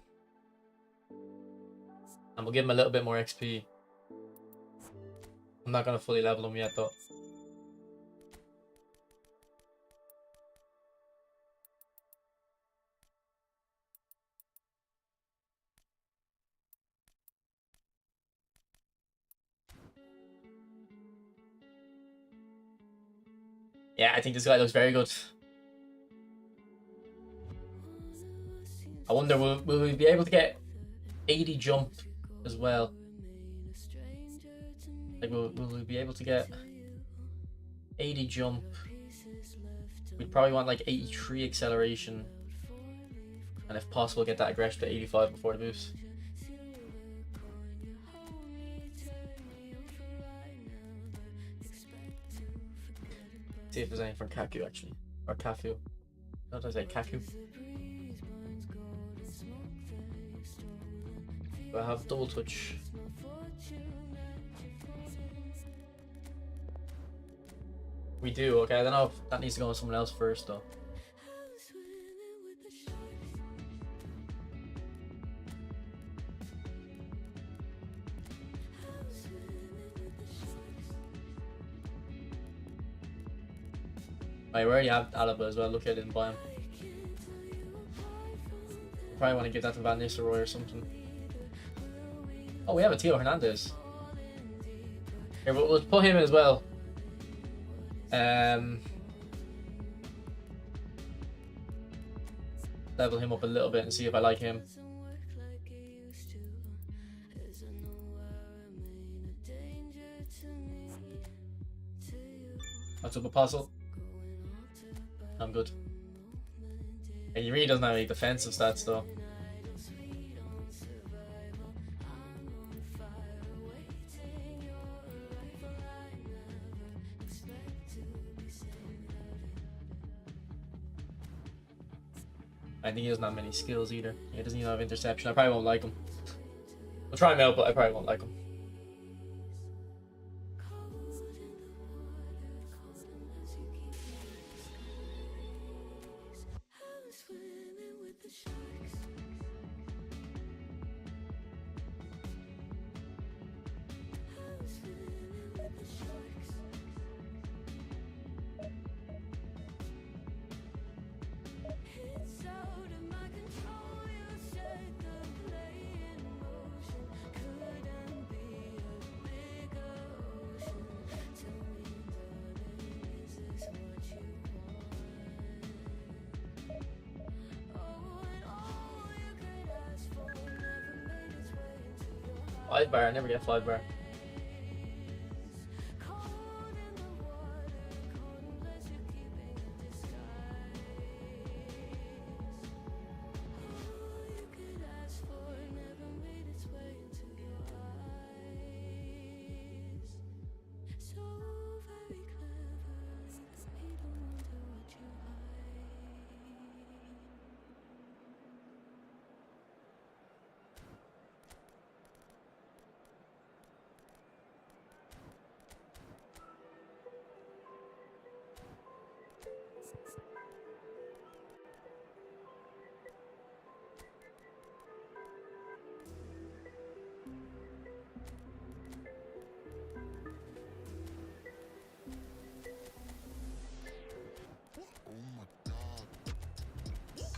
And we'll give him a little bit more XP. I'm not going to fully level him yet though. Yeah, I think this guy looks very good. I wonder, will we be able to get 80 jump as well? Like, will we be able to get 80 jump. We'd probably want like 83 acceleration. And if possible, get that aggression to 85 before the boost. See if there's anything from Kaku actually. Or Kafu. What did I say? Kaku? Do I have double touch? We do, okay. I don't know if that needs to go on someone else first though. Right, we already have Alaba as well. Look at it and buy him. Probably want to give that to Van Nistelrooy or something. Oh, we have a Theo Hernandez. Here, but we'll put him in as well. Level him up a little bit and see if I like him. What's up, Apostle? I'm good. And he really doesn't have any defensive stats though. I think he doesn't have many skills either. He doesn't even have interception. I probably won't like him. I'll try him out, but I probably won't like him. Five bar, I never get 5 bar.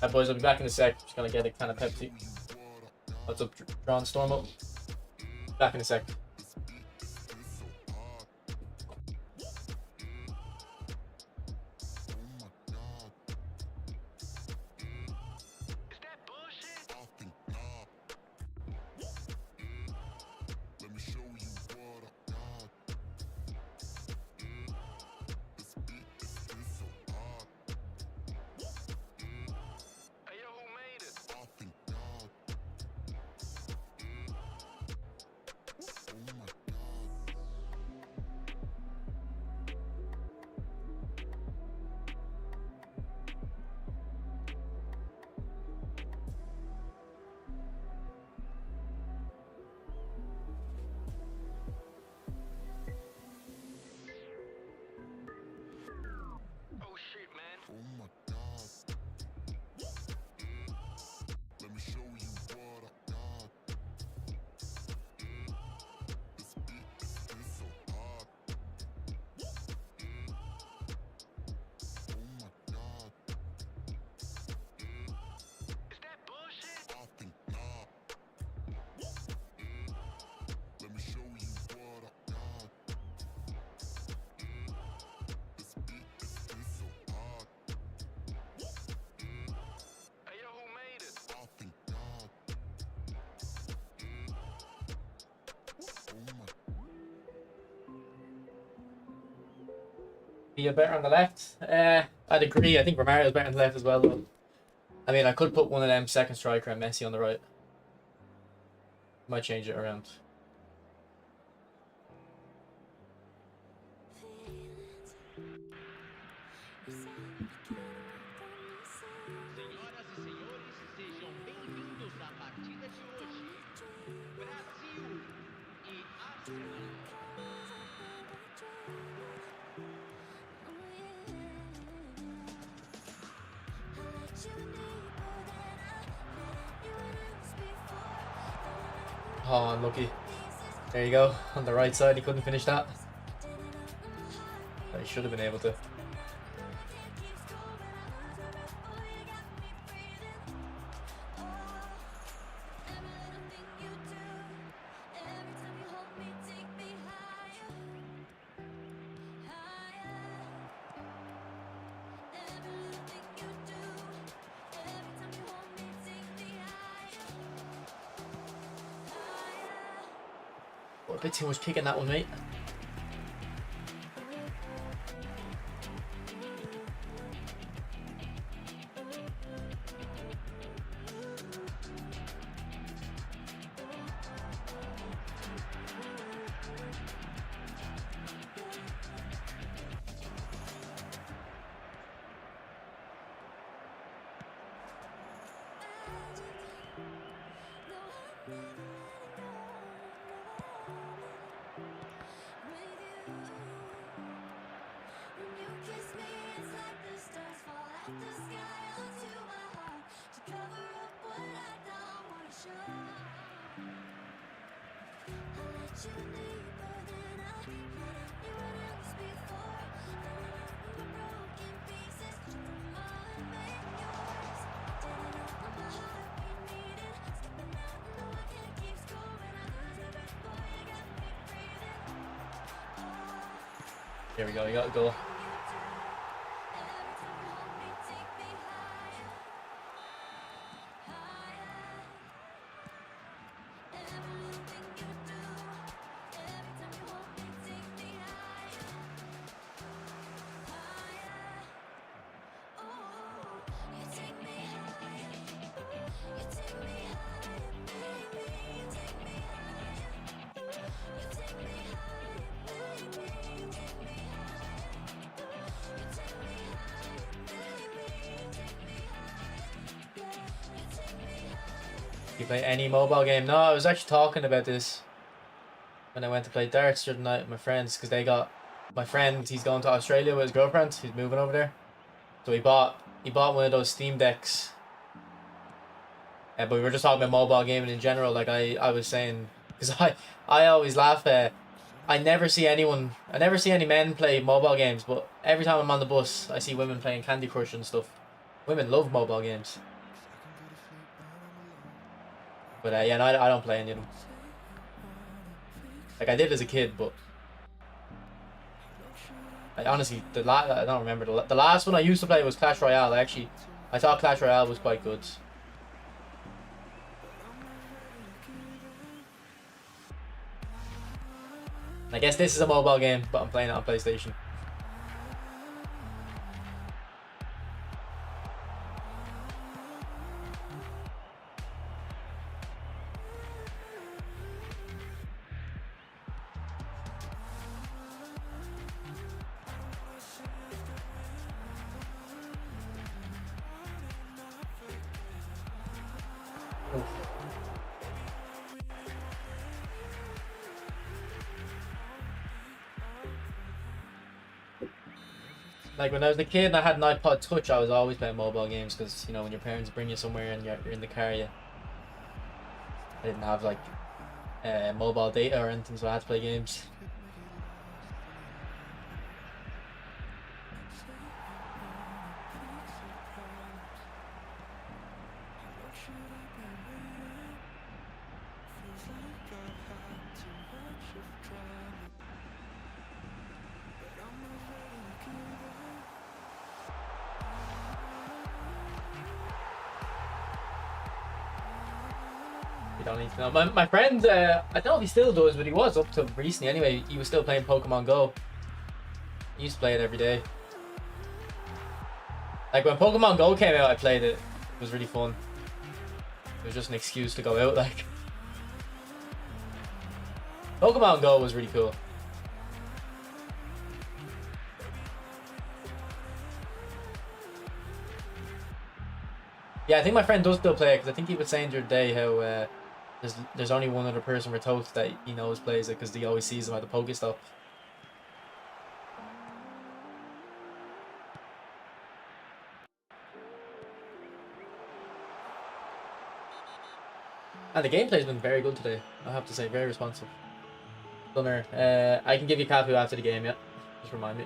Alright boys, I'll be back in a sec. Just gonna get a can of Pepsi. What's up, Drawn Storm up? Back in a sec. Be a better on the left. I'd agree. I think Romario's better on the left as well, though. I mean, I could put one of them second striker and Messi on the right. Might change it around. Senhoras e senhores, sejam bem-vindos à partida de hoje. Brasil e Arsenal. Oh, unlucky. There you go. On the right side, he couldn't finish that. But he should have been able to. A bit too much kicking that one, mate. There we go, you got a goal. You play any mobile game? No, I was actually talking about this when I went to play darts the other night with my friends, because they got my friend. He's going to Australia with his girlfriend. He's moving over there, so he bought one of those Steam decks. But we were just talking about mobile gaming in general. Like I was saying, because I always laugh. I never see any men play mobile games, but every time I'm on the bus, I see women playing Candy Crush and stuff. Women love mobile games. But yeah, no, I don't play any of them. Like I did as a kid, but I honestly I don't remember the last one I used to play was Clash Royale. I thought Clash Royale was quite good. I guess this is a mobile game, but I'm playing it on PlayStation. Like when I was a kid and I had an iPod Touch, I was always playing mobile games because, you know, when your parents bring you somewhere and you're in the car, I didn't have like mobile data or anything, so I had to play games. You don't need to know. My friend, I don't know if he still does, but he was up to recently anyway. He was still playing Pokemon Go. I used to play it every day. Like when Pokemon Go came out, I played it. It was really fun. It was just an excuse to go out. Like Pokemon Go was really cool. Yeah, I think my friend does still play it because I think he was saying the other day how there's only one other person we're told that he knows plays it because he always sees them at the Pokestop. And the gameplay's been very good today. I have to say, very responsive. Gunner, I can give you Cafu after the game, yeah. Just remind me.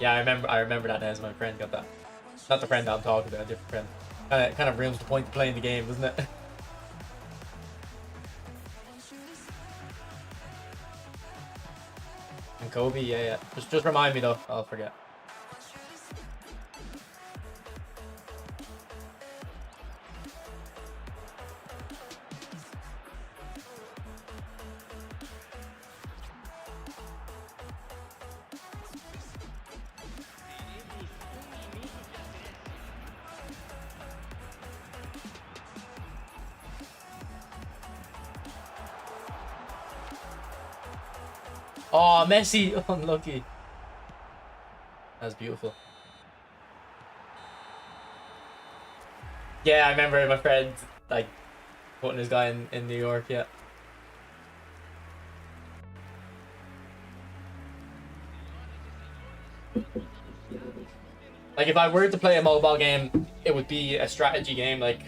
Yeah, I remember that as my friend got that. Not the friend that I'm talking about, a different friend. Kind of ruins the point of playing the game, doesn't it? And Kobe, yeah. Just remind me though, I'll forget. Oh, Messi! Unlucky. That's beautiful. Yeah, I remember my friend like putting his guy in New York, yeah. Like if I were to play a mobile game, it would be a strategy game like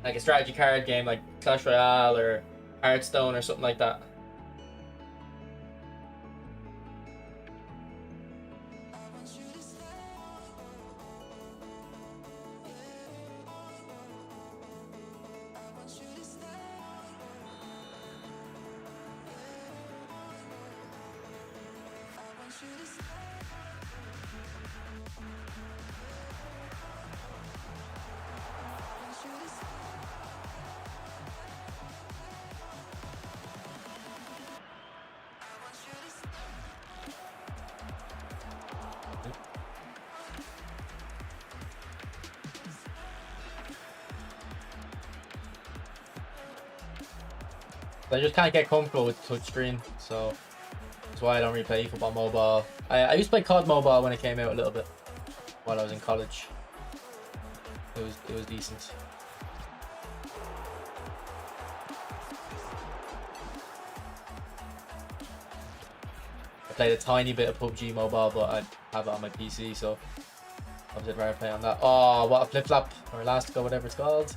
a strategy card game like Clash Royale or Hearthstone or something like that. I just can't get comfortable with touchscreen, so that's why I don't really play football mobile. I used to play COD Mobile when it came out a little bit while I was in college. It was decent. I played a tiny bit of PUBG Mobile, but I have it on my PC, so I was rather play on that. Oh, what a flip flop or Elastico, whatever it's called.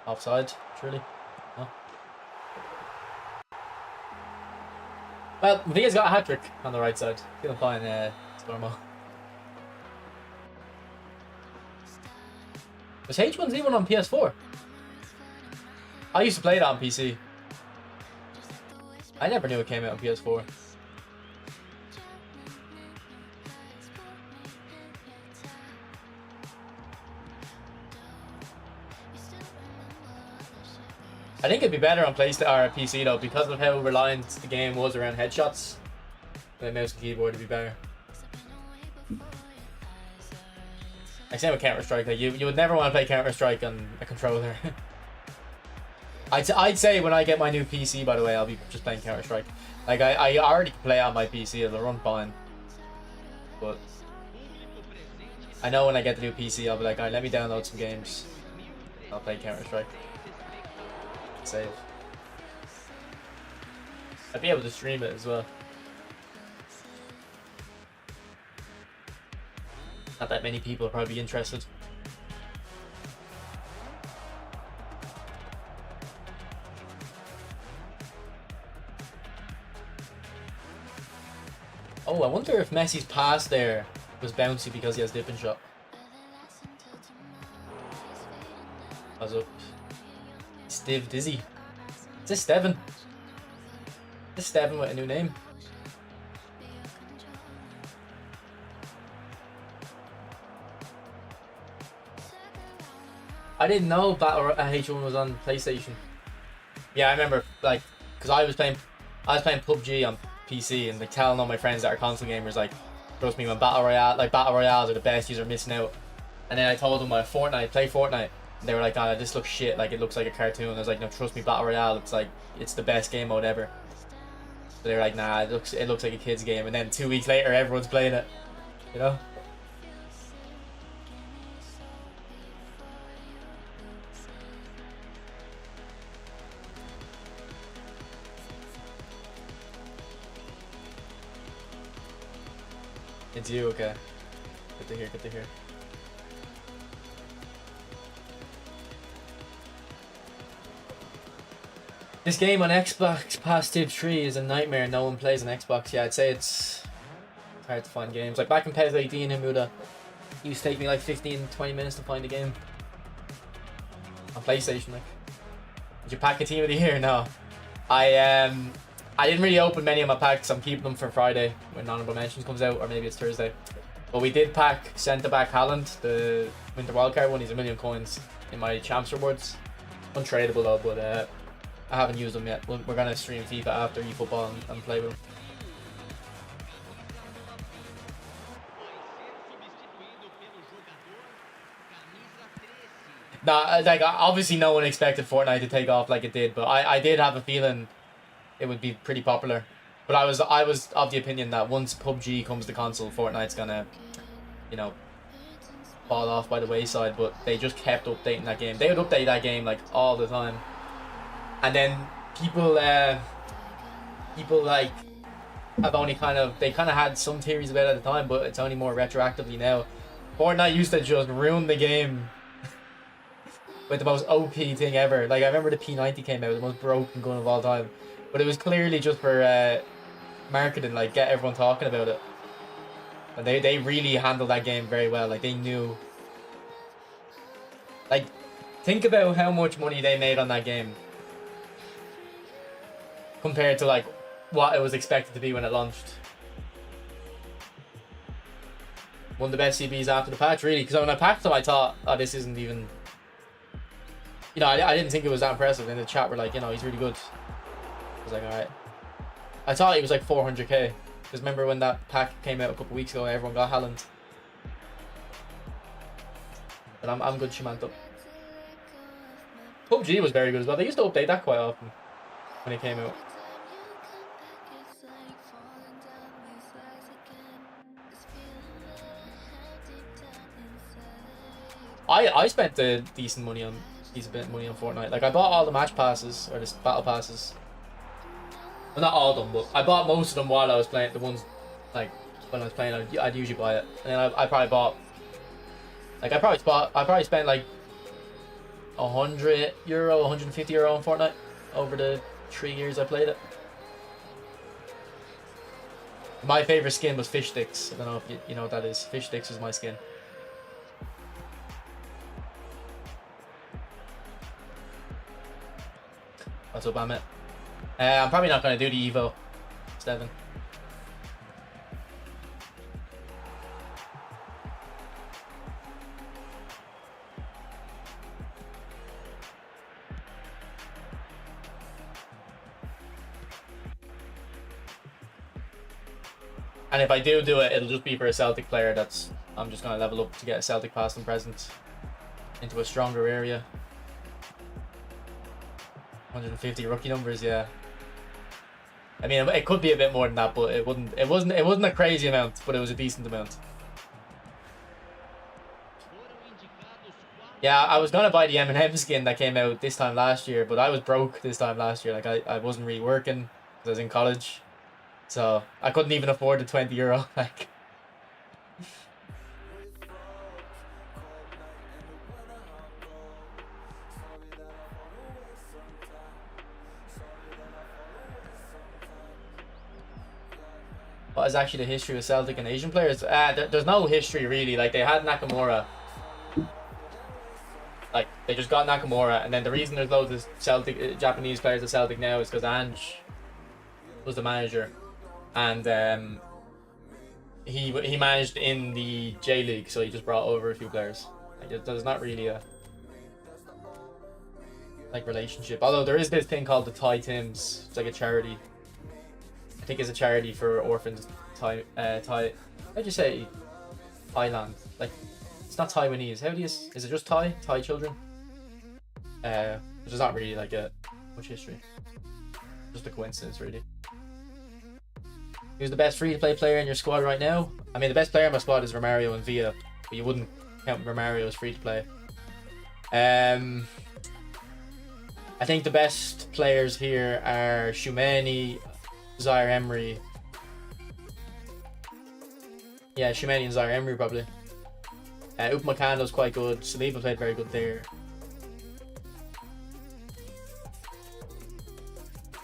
Offside, truly. No. Well, Villa's got a hat-trick on the right side. Feeling fine, Stormo. Was H1Z1 on PS4? I used to play it on PC. I never knew it came out on PS4. I think it'd be better on PlayStation or PC though, because of how reliant the game was around headshots. The mouse and keyboard would be better. Like same with Counter-Strike, like you would never want to play Counter-Strike on a controller. I'd say when I get my new PC, by the way, I'll be just playing Counter-Strike. Like I already play it on my PC, it'll run fine. But I know when I get the new PC, I'll be like, alright, let me download some games. I'll play Counter-Strike. Save. I'd be able to stream it as well. Not that many people will probably be interested. Oh, I wonder if Messi's pass there was bouncy because he has dip and shot. What's up? Steve Dizzy. Is this Steven? Is this Steven with a new name? I didn't know Battle H1 was on PlayStation. Yeah, I remember, like, because I was playing PUBG on PC and like telling all my friends that are console gamers, like, trust me, when Battle Royales are the best, you're missing out. And then I told them about Fortnite, play Fortnite. And they were like, "Ah, this looks shit. Like, it looks like a cartoon." I was like, "No, trust me, Battle Royale. It's the best game mode ever." So they were like, "Nah, it looks like a kid's game." And then 2 weeks later, everyone's playing it. You know. It's you, okay. Good to hear, good to hear. This game on Xbox Past Tip 3 is a nightmare. No one plays on Xbox. Yeah, I'd say it's hard to find games. Like back in PES 18 in Muda, it used to take me like 15-20 minutes to find a game. On PlayStation, like. Did you pack a team of the year? No. I didn't really open many of my packs. I'm keeping them for Friday when Honorable Mentions comes out, or maybe it's Thursday. But we did pack centre back Haaland, the Winter Wildcard one. He's 1 million coins in my Champs rewards. Untradeable though, but I haven't used them yet. We're gonna stream FIFA after eFootball and play with them. Nah, like obviously no one expected Fortnite to take off like it did, but I did have a feeling it would be pretty popular. But I was of the opinion that once PUBG comes to console, Fortnite's gonna, you know, fall off by the wayside. But they just kept updating that game. They would update that game like all the time, and then people like have only kind of had some theories about it at the time, but it's only more retroactively now. Fortnite used to just ruin the game with the most OP thing ever. Like I remember the P90 came out, the most broken gun of all time. But it was clearly just for marketing, like get everyone talking about it. And they really handled that game very well. Like they knew. Like, think about how much money they made on that game compared to like what it was expected to be when it launched. One of the best CBs after the patch, really. Because when I packed them, I thought, oh, this isn't even. You know, I didn't think it was that impressive. In the chat, we're like, you know, he's really good. I was like, alright. I thought he was like 400k. Because remember when that pack came out a couple weeks ago, everyone got Haaland. But I'm good Shimanto. PUBG was very good as well. They used to update that quite often when it came out. I spent a decent bit of money on Fortnite. Like I bought all the match passes or the battle passes. Well, not all of them, but I bought most of them while I was playing. The ones like when I was playing, I'd usually buy it, and then I probably bought. Like I probably spent like €100, €150 on Fortnite over the 3 years I played it. My favorite skin was Fish Sticks. I don't know if you know what that is. Fish Sticks is my skin. What's up, Amit? I'm probably not going to do the Evo, Steven. And if I do it, it'll just be for a Celtic player I'm just going to level up to get a Celtic past and present into a stronger area. 150 rookie numbers, yeah. I mean, it could be a bit more than that, but it wasn't a crazy amount, but it was a decent amount. Yeah, I was gonna buy the Eminem skin that came out this time last year, but I was broke this time last year. Like I wasn't really working because I was in college, so I couldn't even afford the €20. Like. What is actually the history of Celtic and Asian players? There's no history really. Like they had Nakamura. Like They just got Nakamura, and then the reason there's loads of Japanese players at Celtic now is because Ange was the manager, and he managed in the J League, so he just brought over a few players. Like, there's not really a like relationship. Although there is this thing called the Thai Tims. It's like a charity. I think it's a charity for orphans. Thai. How'd you say Thailand? Like, it's not Taiwanese. How do you? Is it just Thai? Thai children? Which is not really like a much history. Just a coincidence, really. Who's the best free-to-play player in your squad right now? I mean, the best player in my squad is Romario and Villa, but you wouldn't count Romario as free-to-play. I think the best players here are Tchouaméni, Zaire Emery. Yeah, Tchouaméni and Zaire Emery probably. Upamakando's quite good. Saliba played very good there.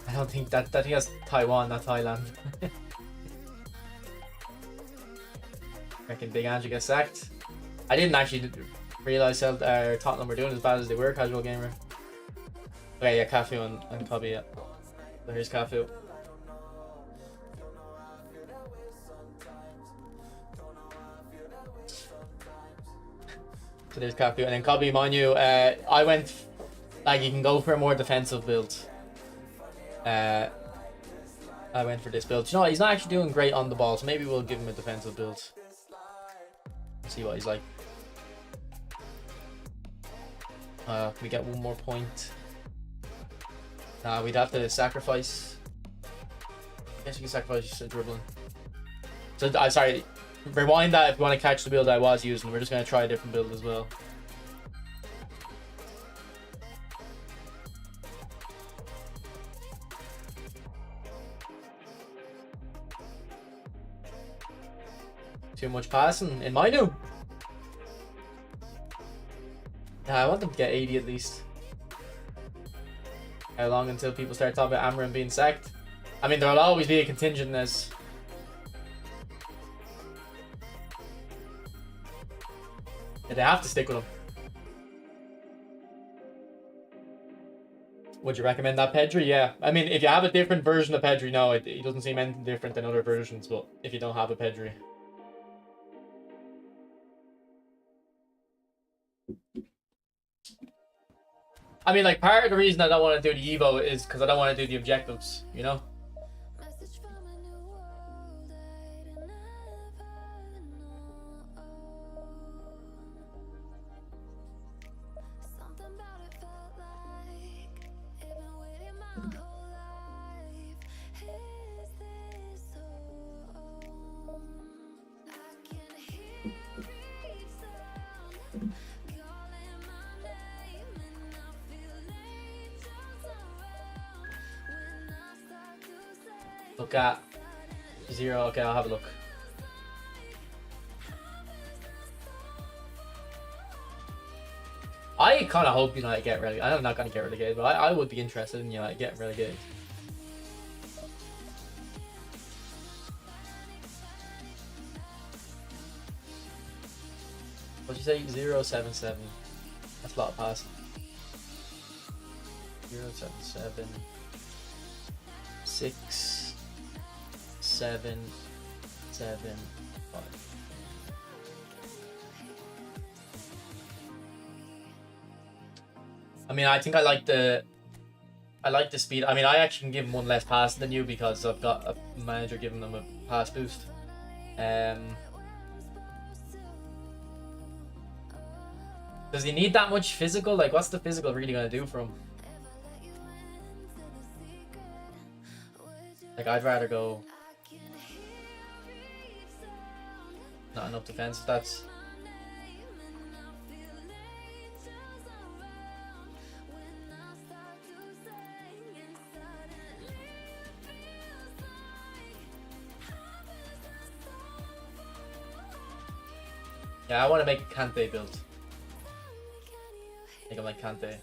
I don't think that. I think that's Taiwan, not Thailand. Reckon Big Ange gets sacked. I didn't actually realize Tottenham were doing as bad as they were. Casual gamer. Okay, yeah, Cafu and Kobe. Yeah. So here's Cafu. So there's Cafu, and then Kobe Manu. I went like you can go for a more defensive build. I went for this build. You know what? He's not actually doing great on the ball, so maybe we'll give him a defensive build. See what he's like. Can we get one more point? We'd have to sacrifice. I guess we can sacrifice dribbling. So sorry, rewind that if you want to catch the build I was using. We're just going to try a different build as well. Too much passing in Manu. I want them to get 80 at least. How long until people start talking about Amarim being sacked? I mean, there'll always be a contingent as they have to stick with him. Would you recommend that Pedri? Yeah. I mean, if you have a different version of Pedri, no, he doesn't seem anything different than other versions, but if you don't have a Pedri. I mean, like, part of the reason I don't want to do the Evo is because I don't want to do the objectives, you know? Look at 0. Okay, I'll have a look. I kind of hope United get relegated. I'm not going to get relegated, but I would be interested in United getting relegated. What'd you say? 077. That's a lot of passing. 077. 6, 7, 7, 5. I mean, I think I like the speed. I mean, I actually can give him one less pass than you because I've got a manager giving them a pass boost. Does he need that much physical? Like, what's the physical really gonna do for him? Like, I'd rather go not enough defense. That's yeah. I want to make a Kante build. I think I like Kante.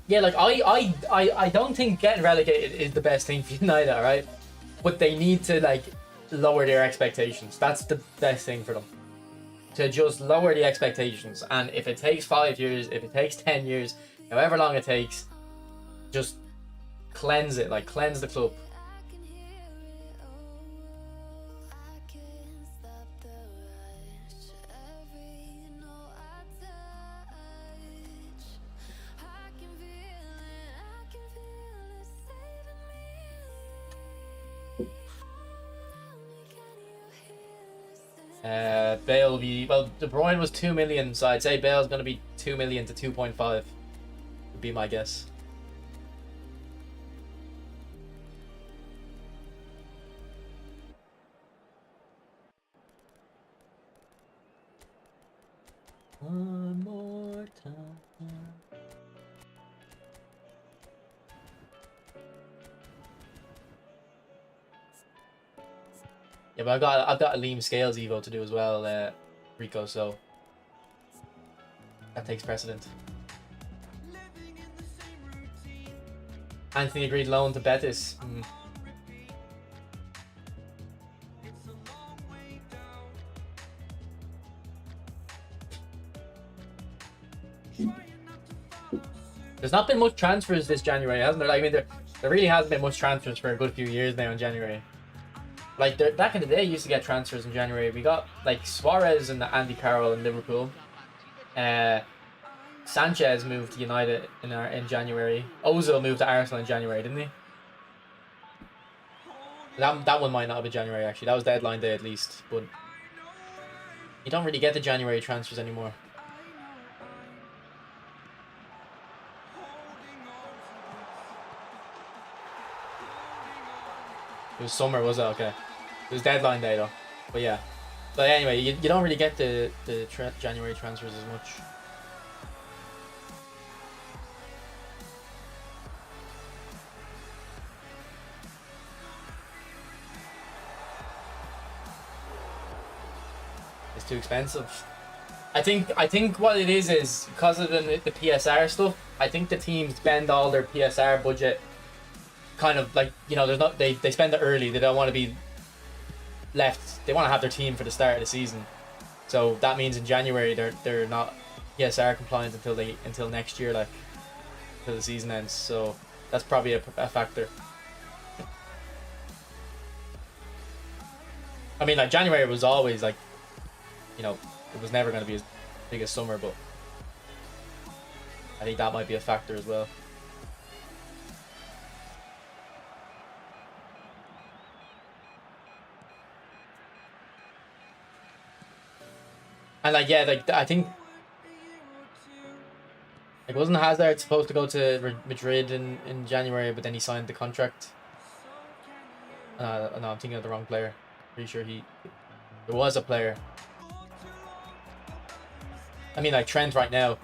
Yeah, like I don't think getting relegated is the best thing for United, alright? But they need to like lower their expectations. That's the best thing for them. To just lower the expectations. And if it takes 5 years, if it takes 10 years, however long it takes, just cleanse it, like cleanse the club. Bale will be, well, De Bruyne was 2 million, so I'd say Bale's going to be 2 million to 2.5 would be my guess. One more time. Yeah, but I've got a Liam Scales Evo to do as well, Rico, so that takes precedent. Anthony agreed loan to Betis. There's not been much transfers this January, hasn't there? Like, I mean, there really hasn't been much transfers for a good few years now in January. Like, back in the day, you used to get transfers in January. We got, like, Suarez and Andy Carroll in Liverpool. Sanchez moved to United in January. Ozil moved to Arsenal in January, didn't he? That one might not have been January, actually. That was deadline day, at least. But you don't really get the January transfers anymore. It was summer, was it? Okay. It was deadline day, though. But yeah. But anyway, you don't really get the January transfers as much. It's too expensive. I think what it is because of the PSR stuff. I think the teams spend all their PSR budget kind of like, you know, there's not they spend it early. They don't want to be left. They want to have their team for the start of the season. So that means in January they're not PSR compliant until next year, like until the season ends. So that's probably a factor. I mean, like January was always like, you know, it was never going to be as big as summer, but I think that might be a factor as well. And like, yeah, like I think, like, wasn't Hazard supposed to go to Madrid in January, but then he signed the contract? No, I'm thinking of the wrong player. Pretty sure there was a player. I mean, like Trent right now,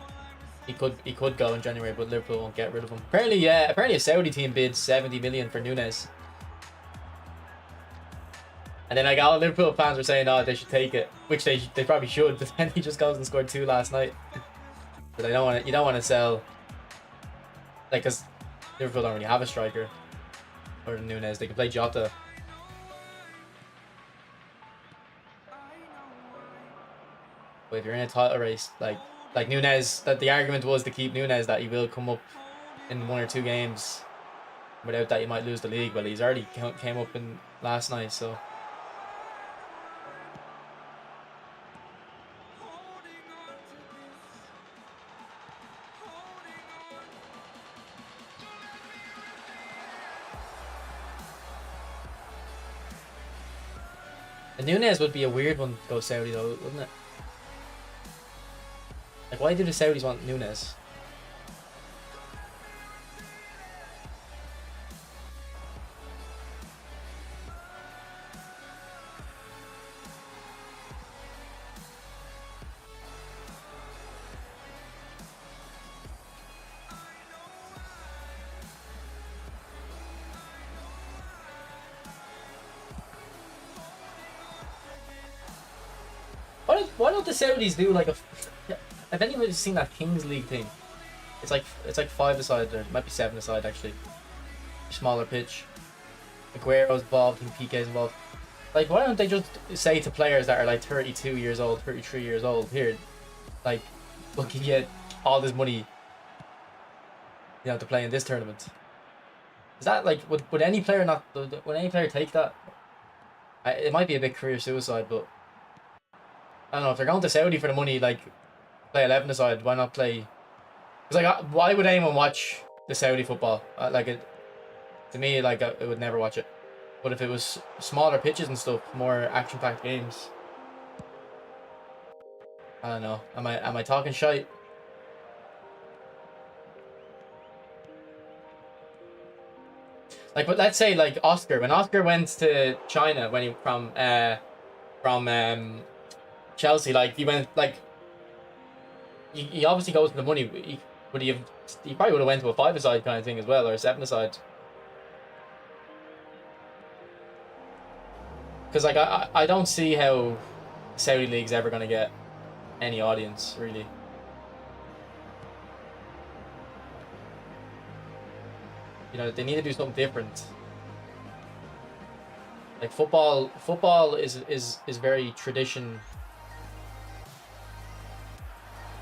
he could go in January, but Liverpool won't get rid of him. Apparently, yeah, apparently a Saudi team bid 70 million for Nunes. And then like all Liverpool fans were saying, oh, they should take it, which they probably should. But then he just goes and scored 2 last night. But you don't want to sell, like, because Liverpool don't really have a striker other than Nunes. They can play Jota. But if you're in a title race, like Nunes, that the argument was to keep Nunes that he will come up in 1 or 2 games. Without that, you might lose the league. Well, he's already came up in last night, so. And Nunes would be a weird one to go Saudi though, wouldn't it? Like, why do the Saudis want Nunes? Why don't the Saudis do like a... Have anybody seen that Kings League thing? It's like 5-a-side, or it might be 7-a-side actually. Smaller pitch. Aguero's involved, and PK's involved. Like, why don't they just say to players that are like 32 years old, 33 years old, here, like, we'll give you all this money, to play in this tournament. Is that like, would any player not, would any player take that? It might be a bit career suicide, but I don't know, if they're going to Saudi for the money, like, play 11-a-side, why not play? Because, like, why would anyone watch the Saudi football? To me, like, I would never watch it. But if it was smaller pitches and stuff, more action-packed games, I don't know. Am I talking shite? Like, but let's say like Oscar, when Oscar went to China, when he from Chelsea, like he went like he obviously goes for the money. He probably would have went to a 5-a-side kind of thing as well, or a 7-a-side. Because like I don't see how Saudi League's ever gonna get any audience really. They need to do something different. Like football is very tradition.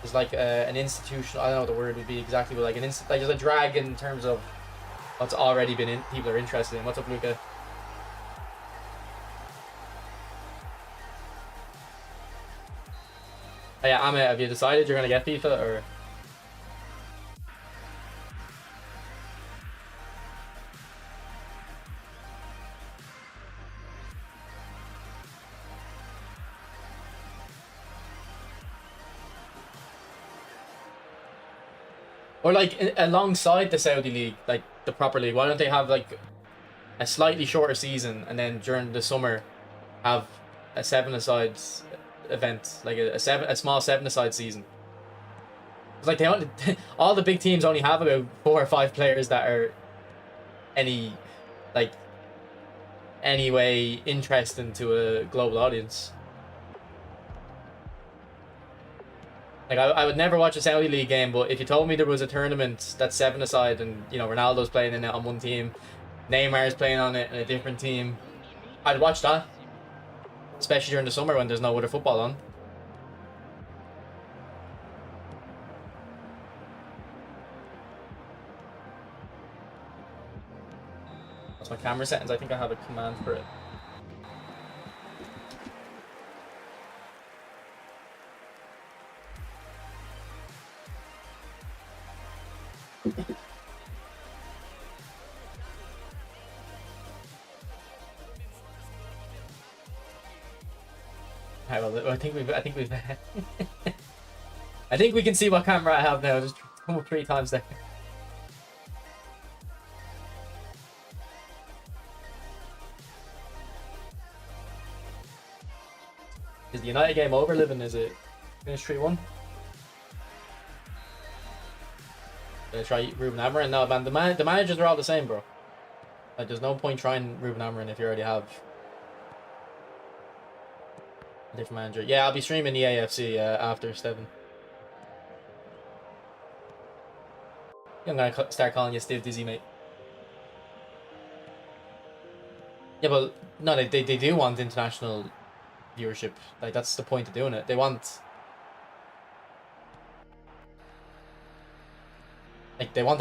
It's like an institution. I don't know what the word would be exactly, but like like there's a drag in terms of what's already been in. People are interested in. What's up, Luca? Oh, yeah, Amit, have you decided you're gonna get FIFA or? Or like alongside the Saudi League, like the proper league, why don't they have like a slightly shorter season and then during the summer have a 7-a-side event, like a small 7-a-side season? It's like all the big teams only have about 4 or 5 players that are any way interesting to a global audience. Like I would never watch a Saudi League game, but if you told me there was a tournament that's 7-a-side and Ronaldo's playing in it on one team, Neymar's playing on it in a different team, I'd watch that. Especially during the summer when there's no other football on. That's my camera settings. I think I have a command for it. Alright, well, I think we've I think we can see what camera I have now. Just come up 3 times there. Is the United game over, Living? Is it finished 3-1? Gonna try Ruben Amorim? No, man, the managers are all the same, bro. Like, there's no point trying Ruben Amorim if you already have a different manager. Yeah, I'll be streaming the AFC after 7. I'm gonna start calling you Steve Dizzy, mate. Yeah, but no, they do want international viewership. Like, that's the point of doing it. They want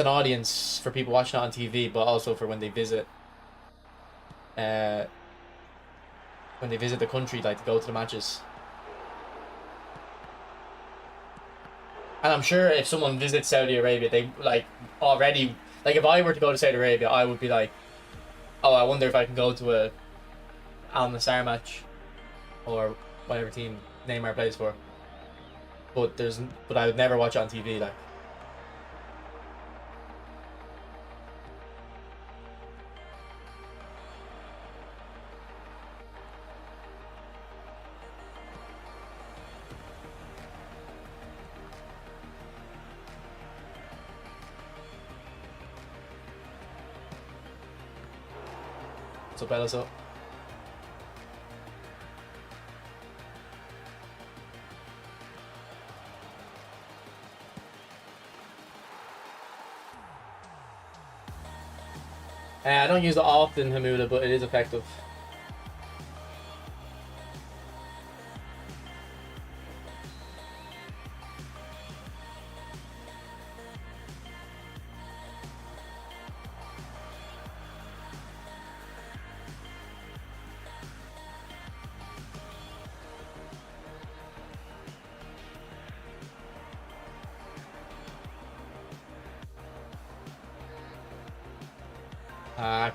an audience for people watching it on TV, but also for when they visit the country, like to go to the matches. And I'm sure if someone visits Saudi Arabia, they already if I were to go to Saudi Arabia, I would be like, oh, I wonder if I can go to a Al Nassr match or whatever team Neymar plays for. But I would never watch it on TV, like. So Bella's up. I don't use it often, Hamula, but it is effective.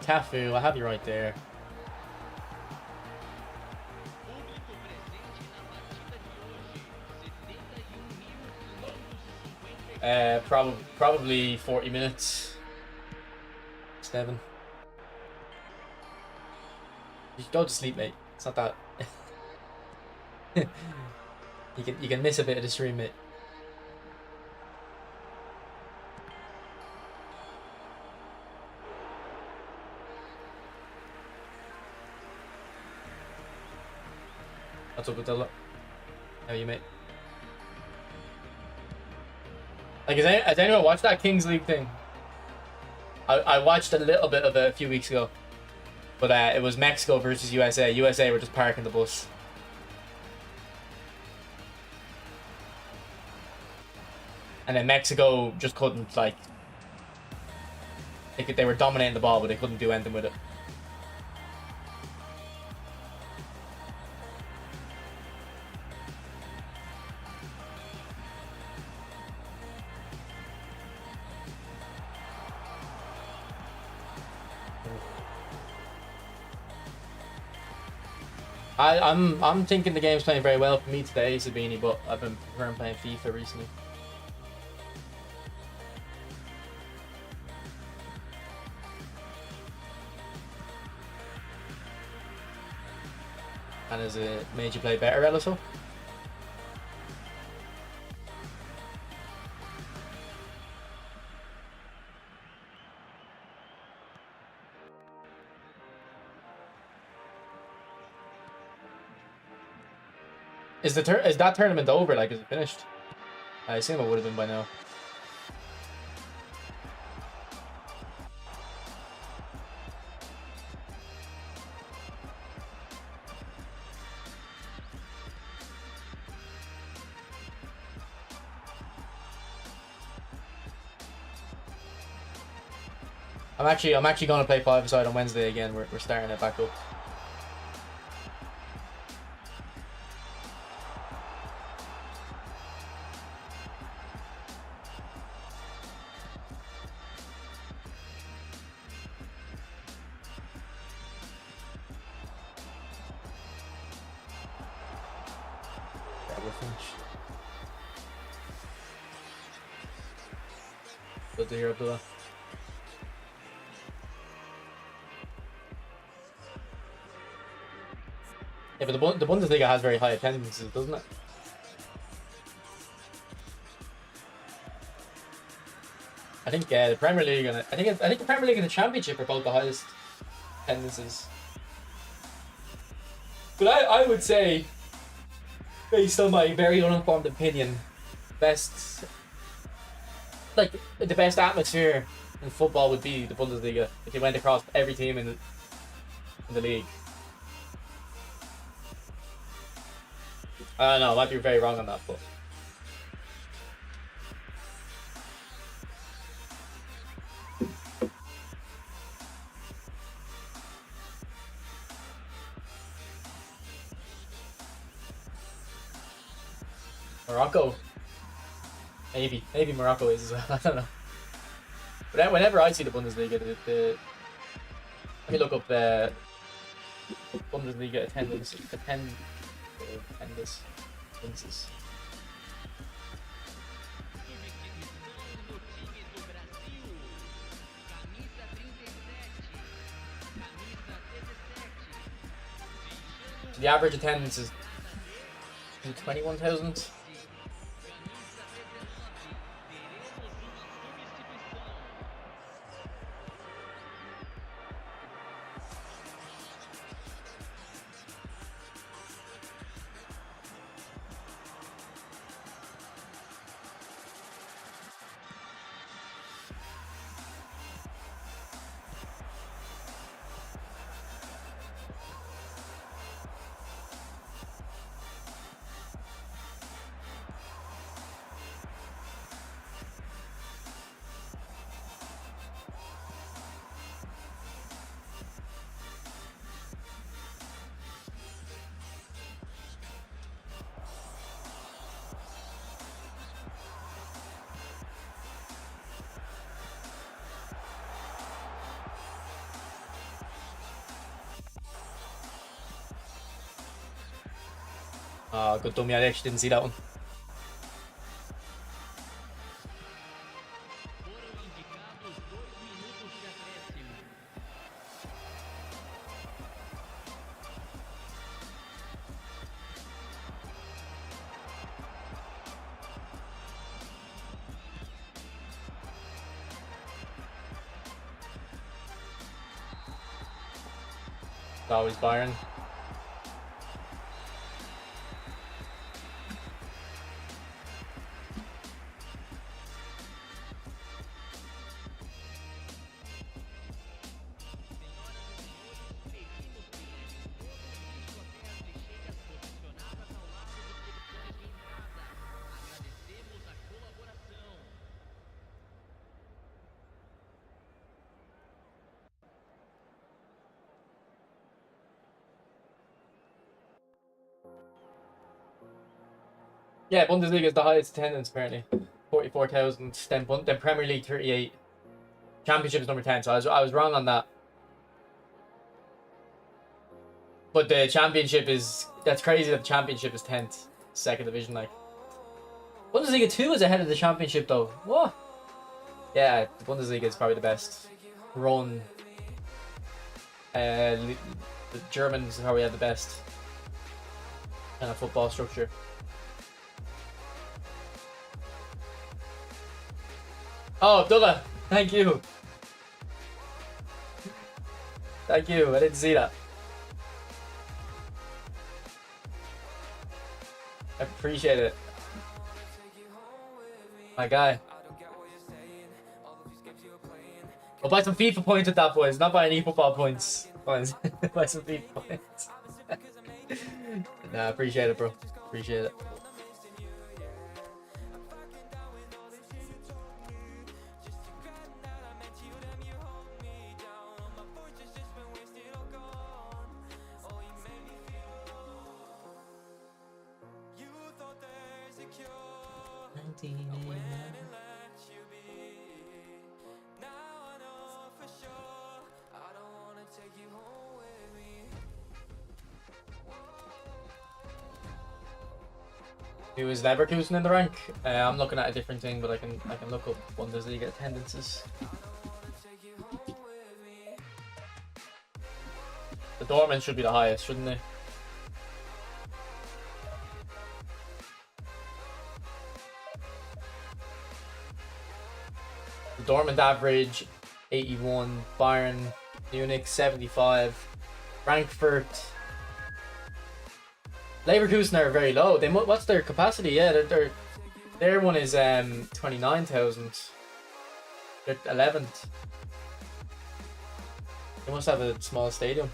Cafu, I have you right there. Probably 40 minutes. 7. You go to sleep, mate. It's not that. You can miss a bit of the stream, mate. What's up with Dilla? How are you, mate? Like, has anyone watched that Kings League thing? I watched a little bit of it a few weeks ago. But it was Mexico versus USA. USA were just parking the bus. And then Mexico just couldn't, like... They were dominating the ball, but they couldn't do anything with it. I'm thinking the game's playing very well for me today, Sabini, but I've been preferring playing FIFA recently. And has it made you play better, Eliso? Is that tournament over? Like, is it finished? I assume it would have been by now. I'm actually going to play 5-a-side on Wednesday again. We're starting it back up. Good to hear, Abdullah. Yeah, but the Bundesliga has very high attendances, doesn't it? I think the Premier League and I think the Premier League and the Championship are both the highest attendances. But I would say, based on my very uninformed opinion, the best atmosphere in football would be the Bundesliga if you went across every team in the league. I don't know, I might be very wrong on that, but Morocco. Maybe Morocco is as well. I don't know. But whenever I see the Bundesliga, let me look up the Bundesliga attendances. The average attendance is 21,000. Oh, good dummy. I actually didn't see that one. Foram indicados 2 minutos de acréscimo. It's always Bayern. Agradecemos a colaboração. Yeah, Bundesliga is the highest attendance apparently. 44,000. Then Premier League 38. Championship is number 10. So I was wrong on that. But the championship is, that's crazy that the championship is 10th, second division. Like Bundesliga 2 is ahead of the championship though. What? Yeah, the Bundesliga is probably the best run. The Germans probably have the best kind of football structure. Oh, Abdullah, thank you. Thank you. I didn't see that. I appreciate it. My guy. I'll buy some FIFA points with that, boys. Not buy any football points. Buy some FIFA points. Nah, appreciate it, bro. Appreciate it. Who is Leverkusen in the rank? I'm looking at a different thing, but I can look up Bundesliga attendances. The Dortmund should be the highest, shouldn't they? The Dortmund average 81, Bayern Munich 75, Frankfurt. Leverkusen are very low. They what's their capacity? Yeah, their one is 29,000. They're 11th. They must have a small stadium.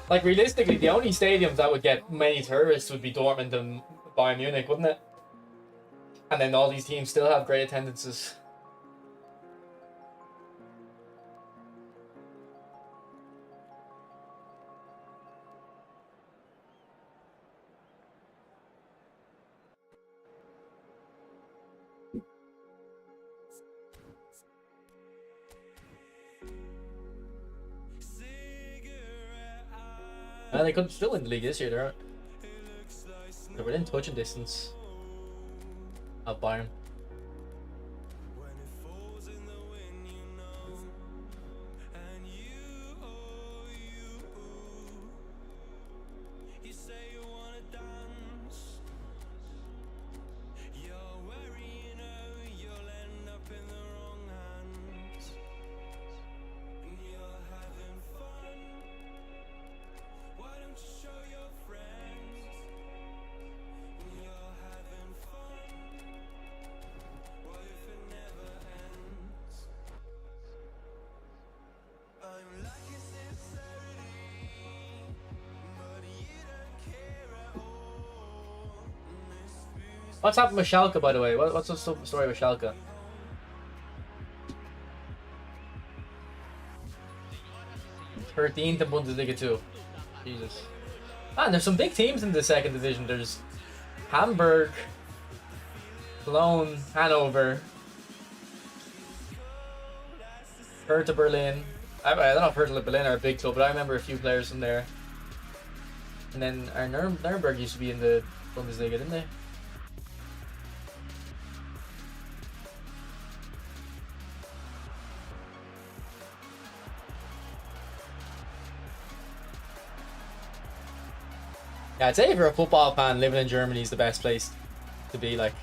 Like, realistically, the only stadiums that would get many tourists would be Dortmund and Bayern Munich, wouldn't it? And then all these teams still have great attendances. And they could still win the league this year. They're within touching distance of Bayern. What's happened with Schalke, by the way? What's the story with Schalke? Thirteenth in Bundesliga 2. Jesus. And there's some big teams in the second division. There's Hamburg, Cologne, Hanover, Hertha Berlin. I don't know if Hertha Berlin are a big club, but I remember a few players from there. And then our Nuremberg used to be in the Bundesliga, didn't they? Yeah, I'd say if you're a football fan, living in Germany is the best place to be, like.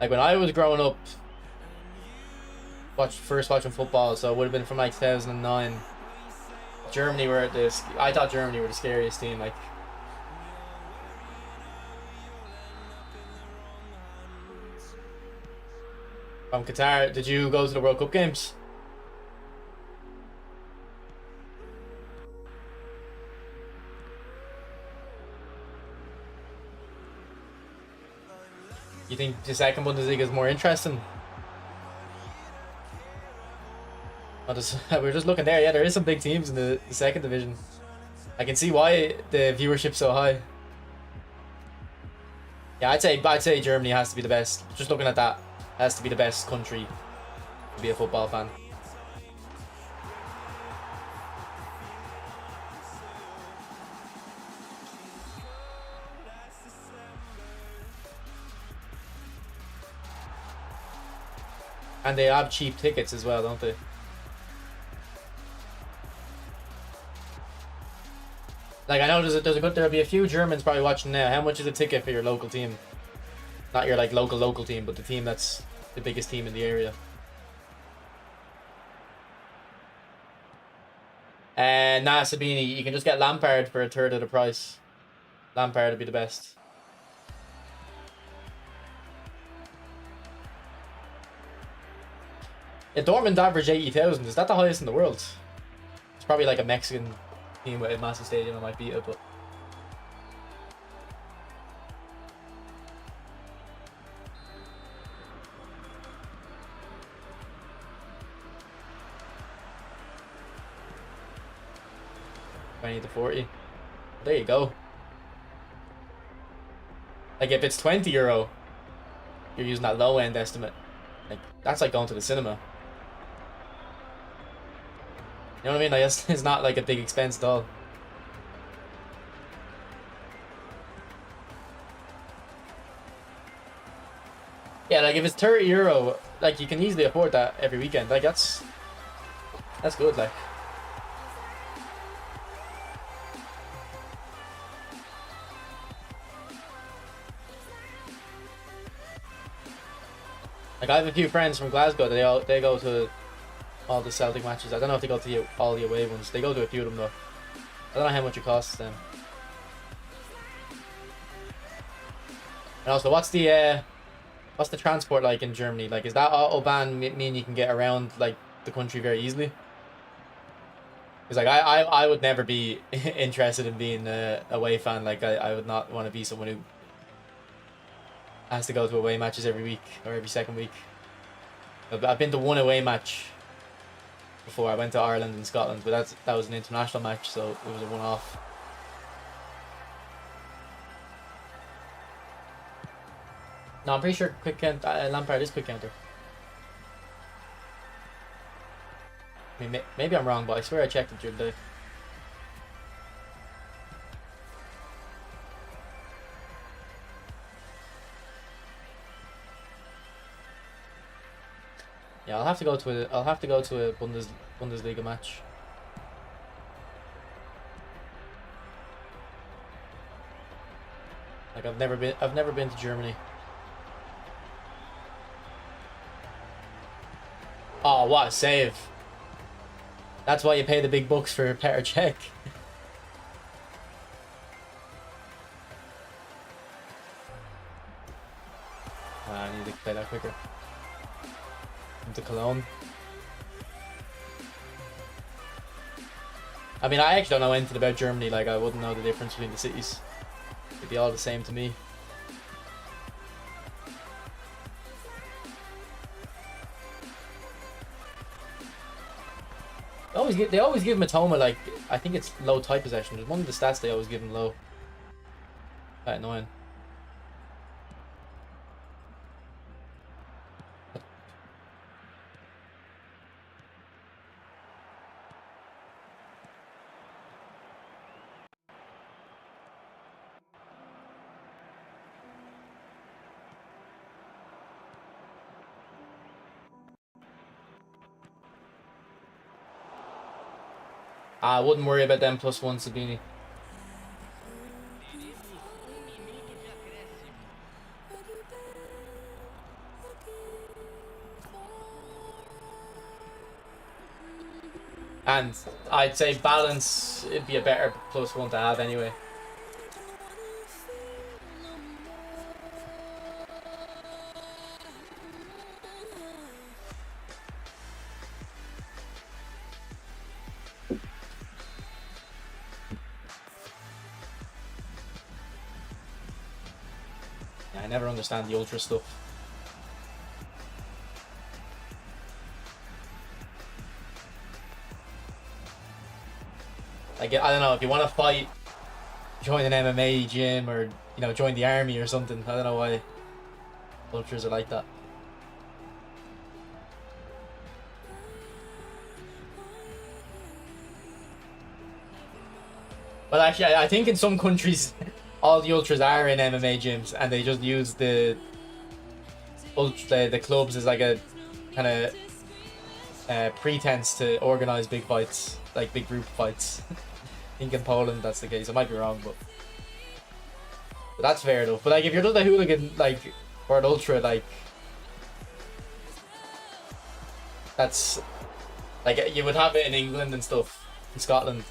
Like when I was growing up, first watching football, so it would have been from like 2009. Germany were this. I thought Germany were the scariest team. Like, from Qatar, did you go to the World Cup games? You think the second Bundesliga is more interesting? We're just looking there. Yeah, there is some big teams in the second division. I can see why the viewership's so high. Yeah, I'd say Germany has to be the best. Just looking at that, has to be the best country to be a football fan. And they have cheap tickets as well, don't they? Like, I know there'll be a few Germans probably watching now. How much is a ticket for your local team? Not your like local team, but the team that's the biggest team in the area. And nah, Sabini, you can just get Lampard for a third of the price. Lampard would be the best. Yeah, Dortmund average 80,000. Is that the highest in the world? It's probably like a Mexican team with a massive stadium. I might beat it, but. $20 to $40. There you go. Like if it's €20, you're using that low end estimate. Like that's like going to the cinema. You know what I mean? Like it's not like a big expense at all. Yeah, like if it's €30, like you can easily afford that every weekend. Like that's good. Like. Like I have a few friends from Glasgow. They go to all the Celtic matches. I don't know if they go to all the away ones. They go to a few of them though. I don't know how much it costs them. And also, what's the transport like in Germany? Like, is that autobahn mean you can get around like the country very easily? Because like I would never be interested in being a away fan. Like I would not want to be someone who has to go to away matches every week or every second week. I've been to one away match before. I went to Ireland and Scotland, but that was an international match, so it was a one-off. No, I'm pretty sure quick count. Lampard is quick counter. I mean, maybe I'm wrong, but I swear I checked it the other day. Yeah, I'll have to go to a Bundesliga match. Like I've never been to Germany. Oh, what a save. That's why you pay the big bucks for Petr Cech. I need to play that quicker. Into Cologne. I mean, I actually don't know anything about Germany. Like, I wouldn't know the difference between the cities. It'd be all the same to me. They always give Matoma, like, I think it's low tight possession. There's one of the stats they always give him low. Quite annoying. I wouldn't worry about them +1 Sabini. And I'd say balance, it'd be a better +1 to have anyway. Yeah, I never understand the ultra stuff. Like, I don't know, if you want to fight, join an MMA gym or, you know, join the army or something. I don't know why ultras are like that. But actually, I think in some countries, all the ultras are in MMA gyms, and they just use the clubs as like a kind of pretense to organize big fights, like big group fights. I think in Poland that's the case. I might be wrong, but that's fair enough. But like, if you're just a hooligan, like, or an ultra, like, that's like, you would have it in England and stuff, in Scotland.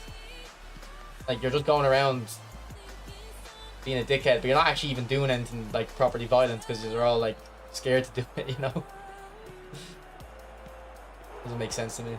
Like, you're just going around being a dickhead, but you're not actually even doing anything like properly violent because you're all like scared to do it, you know? Doesn't make sense to me.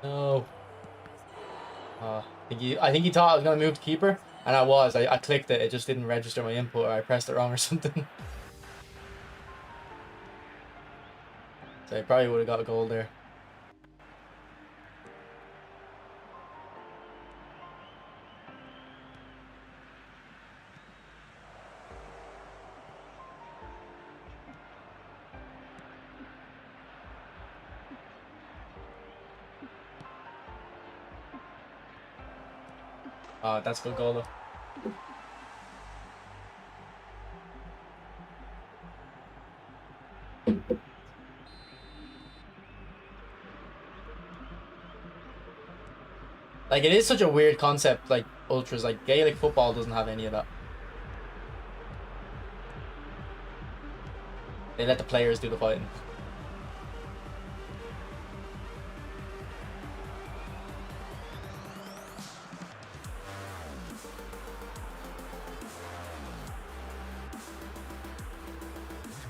No. I think he thought I was gonna move to keeper, and I was. I clicked it. It just didn't register my input, or I pressed it wrong or something. So I probably would have got a goal there. That's a good goal though. Like, it is such a weird concept, like ultras. Like, Gaelic football doesn't have any of that. They let the players do the fighting.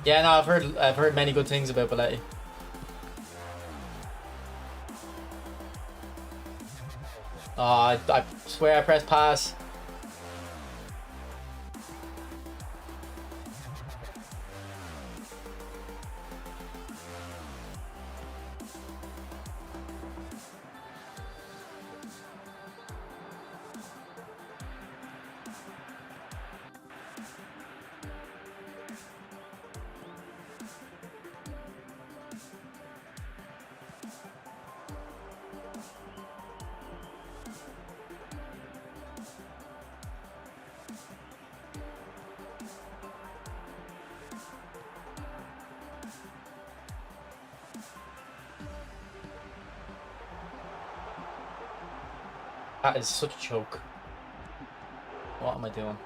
Yeah, no, I've heard many good things about Belletti. I swear I pressed pass. That is such a choke. What am I doing?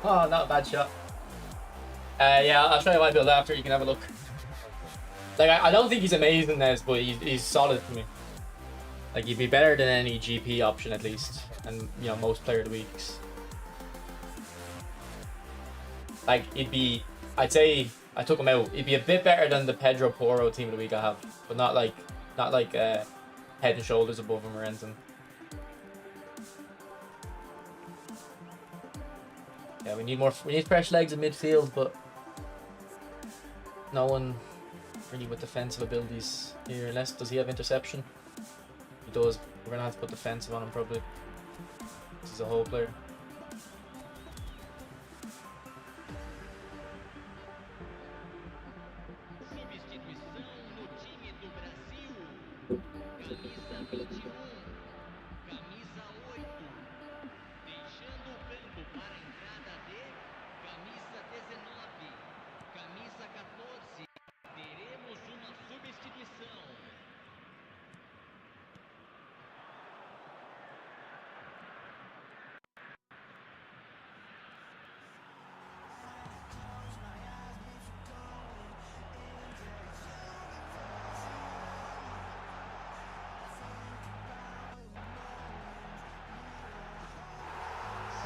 Oh, not a bad shot. Yeah, I'll show you my build after. You can have a look. Like, I don't think he's amazing, Nez, but he's solid for me. Like, he'd be better than any GP option at least, and you know, most player of the weeks. Like, he'd be, I'd say, I took him out. He'd be a bit better than the Pedro Porro team of the week I have, but not like head and shoulders above him or anything. Yeah, we need fresh legs in midfield, but no one really with defensive abilities here. Unless, does he have interception? He does. We're gonna have to put defensive on him probably. This is a whole player.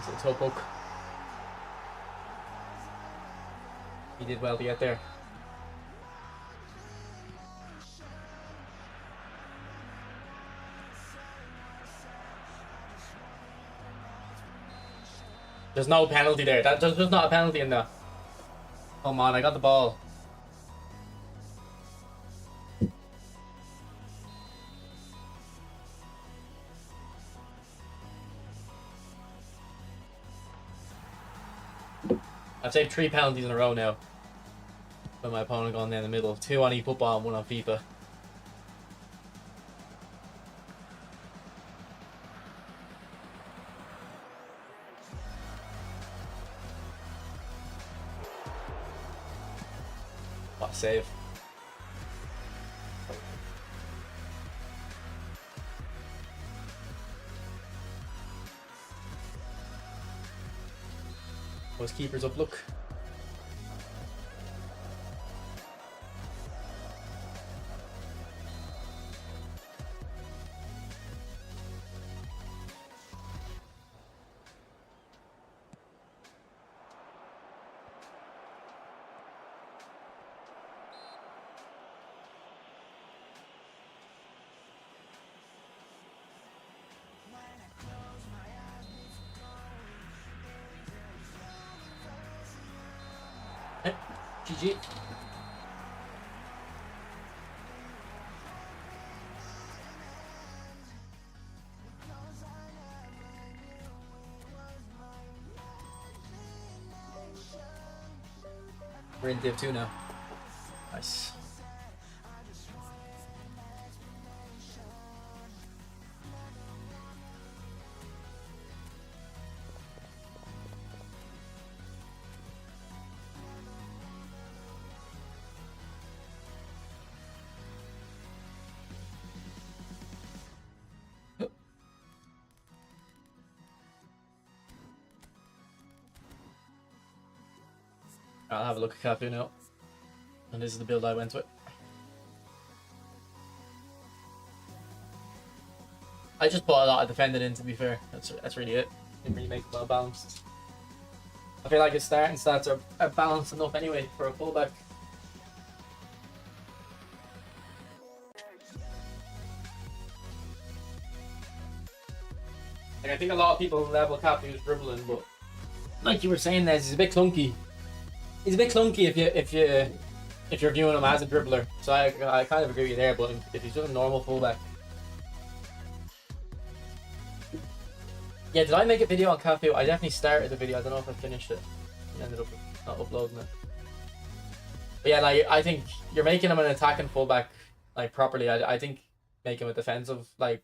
That's a toe poke. He did well to get there. There's no penalty there. There's just not a penalty in there. Come on, I got the ball. I've saved 3 penalties in a row now. With my opponent going down the middle. 2 on eFootball and 1 on FIFA. What a save. Those keepers up, look. GG. We're in Div 2 now. Nice. I'll have a look at Cafu now. And this is the build I went with. I just put a lot of defending in, to be fair. That's really it. Didn't really make it well balanced. I feel like his starting stats are balanced enough anyway for a fullback. Like, I think a lot of people level Cafu's dribbling, but like you were saying, Nez, he's a bit clunky. He's a bit clunky if you're viewing him as a dribbler. So I kind of agree with you there. But if he's just a normal fullback, Yeah, did I make a video on Cafu? I definitely started the video. I don't know if I finished it. And ended up not uploading it. But yeah, like I think you're making him an attacking fullback like properly. I think make him a defensive like.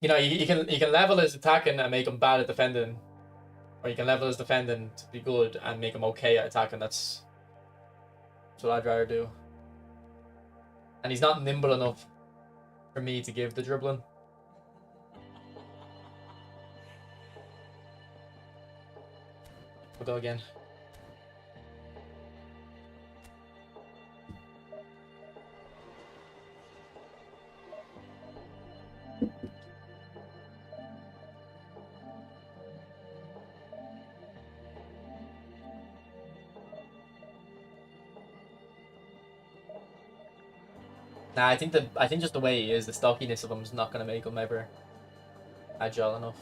You know, you can level his attacking and make him bad at defending, or you can level his defending to be good and make him okay at attacking. That's what I'd rather do. And he's not nimble enough for me to give the dribbling. We'll go again. Nah, I think just the way he is, the stockiness of him is not gonna make him ever agile enough.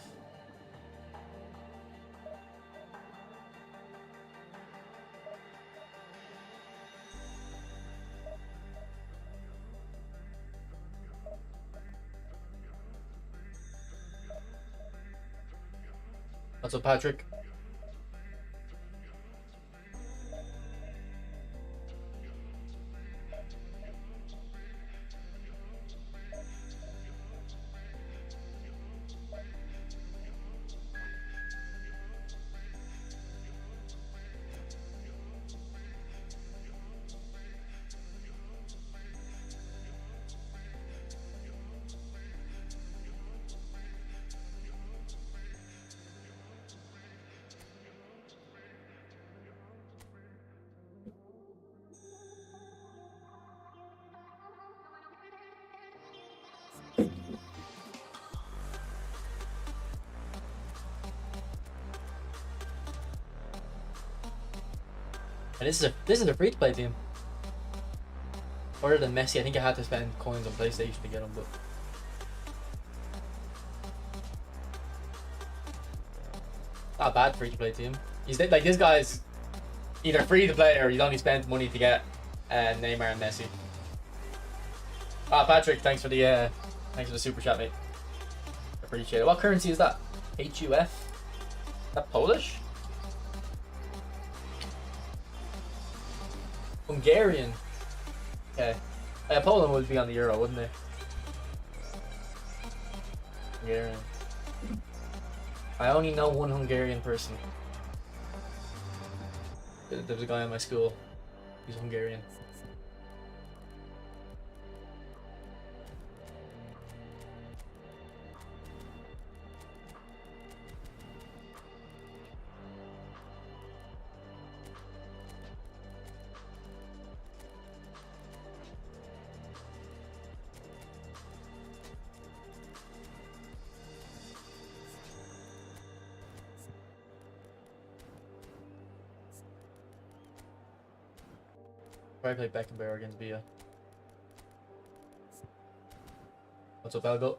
What's up, Patrick? And this is a free to play team. Other than Messi, I think I had to spend coins on PlayStation to get him, but not a bad free to play team. He's like, this guy's either free to play or he's only spent money to get Neymar and Messi. Ah, Patrick, thanks for the super chat, mate. Appreciate it. What currency is that? HUF? Is that Polish? Hungarian. Okay. Poland would be on the euro, wouldn't they? Hungarian. I only know one Hungarian person. There was a guy in my school. He's Hungarian. Probably play Beckenbauer against Villa. What's up, Elgo?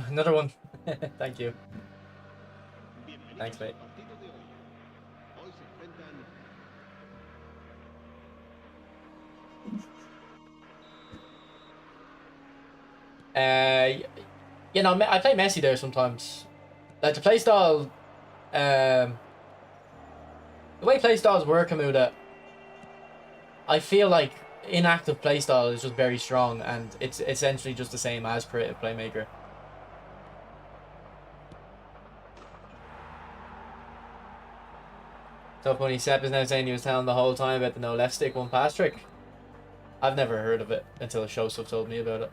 Another one. Thank you. Thanks, mate. You know, I play Messi there sometimes. Like the playstyle, the way playstyles work, Hamuda, I feel like inactive playstyle is just very strong, and it's essentially just the same as creative playmaker. Tough Money Sepp is now saying he was telling the whole time about the no left stick one pass trick. I've never heard of it until Shosuf told me about it.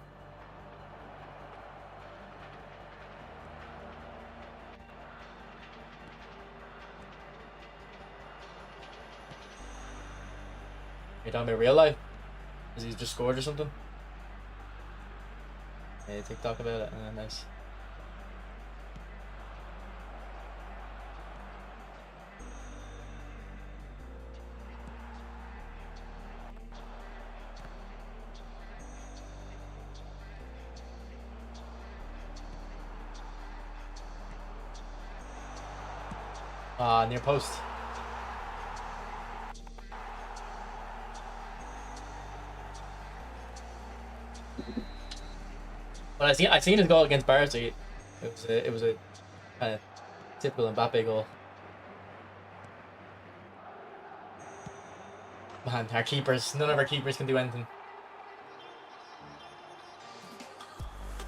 You're talking about real life? Is he just scored or something? Yeah, TikTok about it. Nice. Near post. But I seen his goal against Barca. It was a kind of typical Mbappe goal. Man, our keepers, none of our keepers can do anything.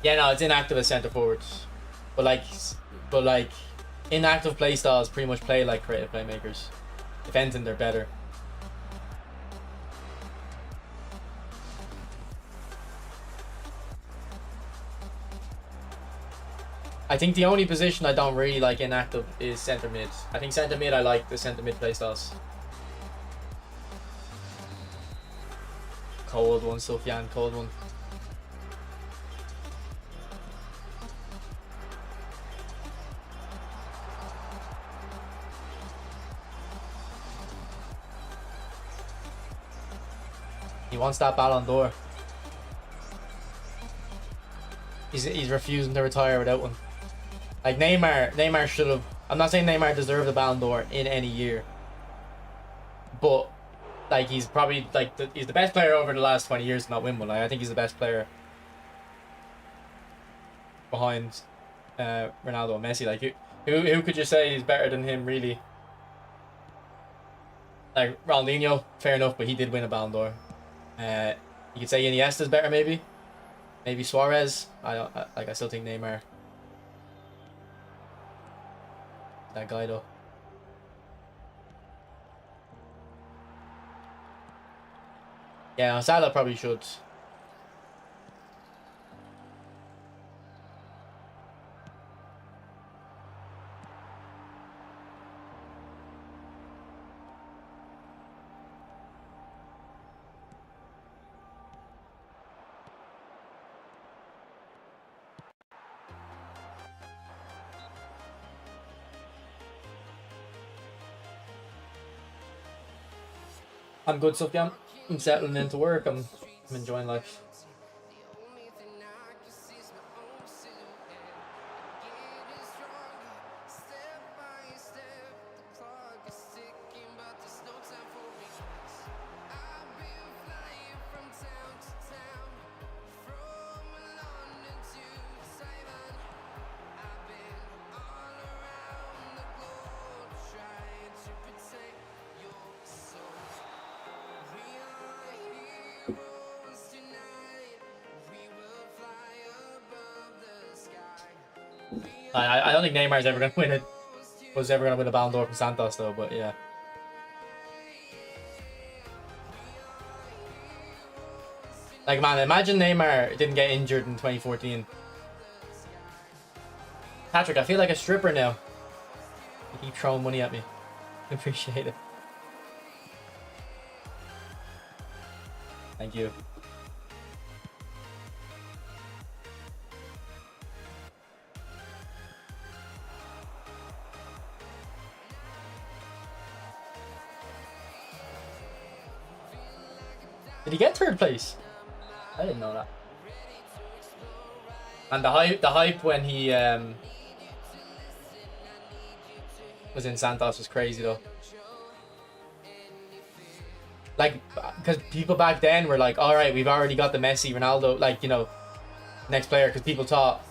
Yeah, no, it's inactive as centre forwards, but like inactive play styles pretty much play like creative playmakers. If anything, they're better. I think the only position I don't really like inactive is centre mid. I think centre mid I like the centre mid play styles. Cold one, Sufjan, cold one. He wants that Ballon d'Or. He's refusing to retire without one. Like Neymar should have. I'm not saying Neymar deserved the Ballon d'Or in any year, but like he's probably like he's the best player over the last 20 years to not win one. Like, I think he's the best player behind Ronaldo and Messi. Like who could you say is better than him really? Like Ronaldinho, fair enough, but he did win a Ballon d'Or. You could say Iniesta's better, maybe Suarez. I still think Neymar. That guy though. Yeah, Salah probably should. I'm good, Sufjan. I'm settling into work. I'm enjoying life. I don't think Neymar's ever gonna win it. Was ever gonna win a Ballon d'Or from Santos though, but yeah. Like man, imagine Neymar didn't get injured in 2014. Patrick, I feel like a stripper now. You keep throwing money at me. Appreciate it. Thank you. Did he get third place? I didn't know that. And the hype when he was in Santos was crazy though. Like, because people back then were like, all right, we've already got the Messi, Ronaldo, like, you know, next player. Because people thought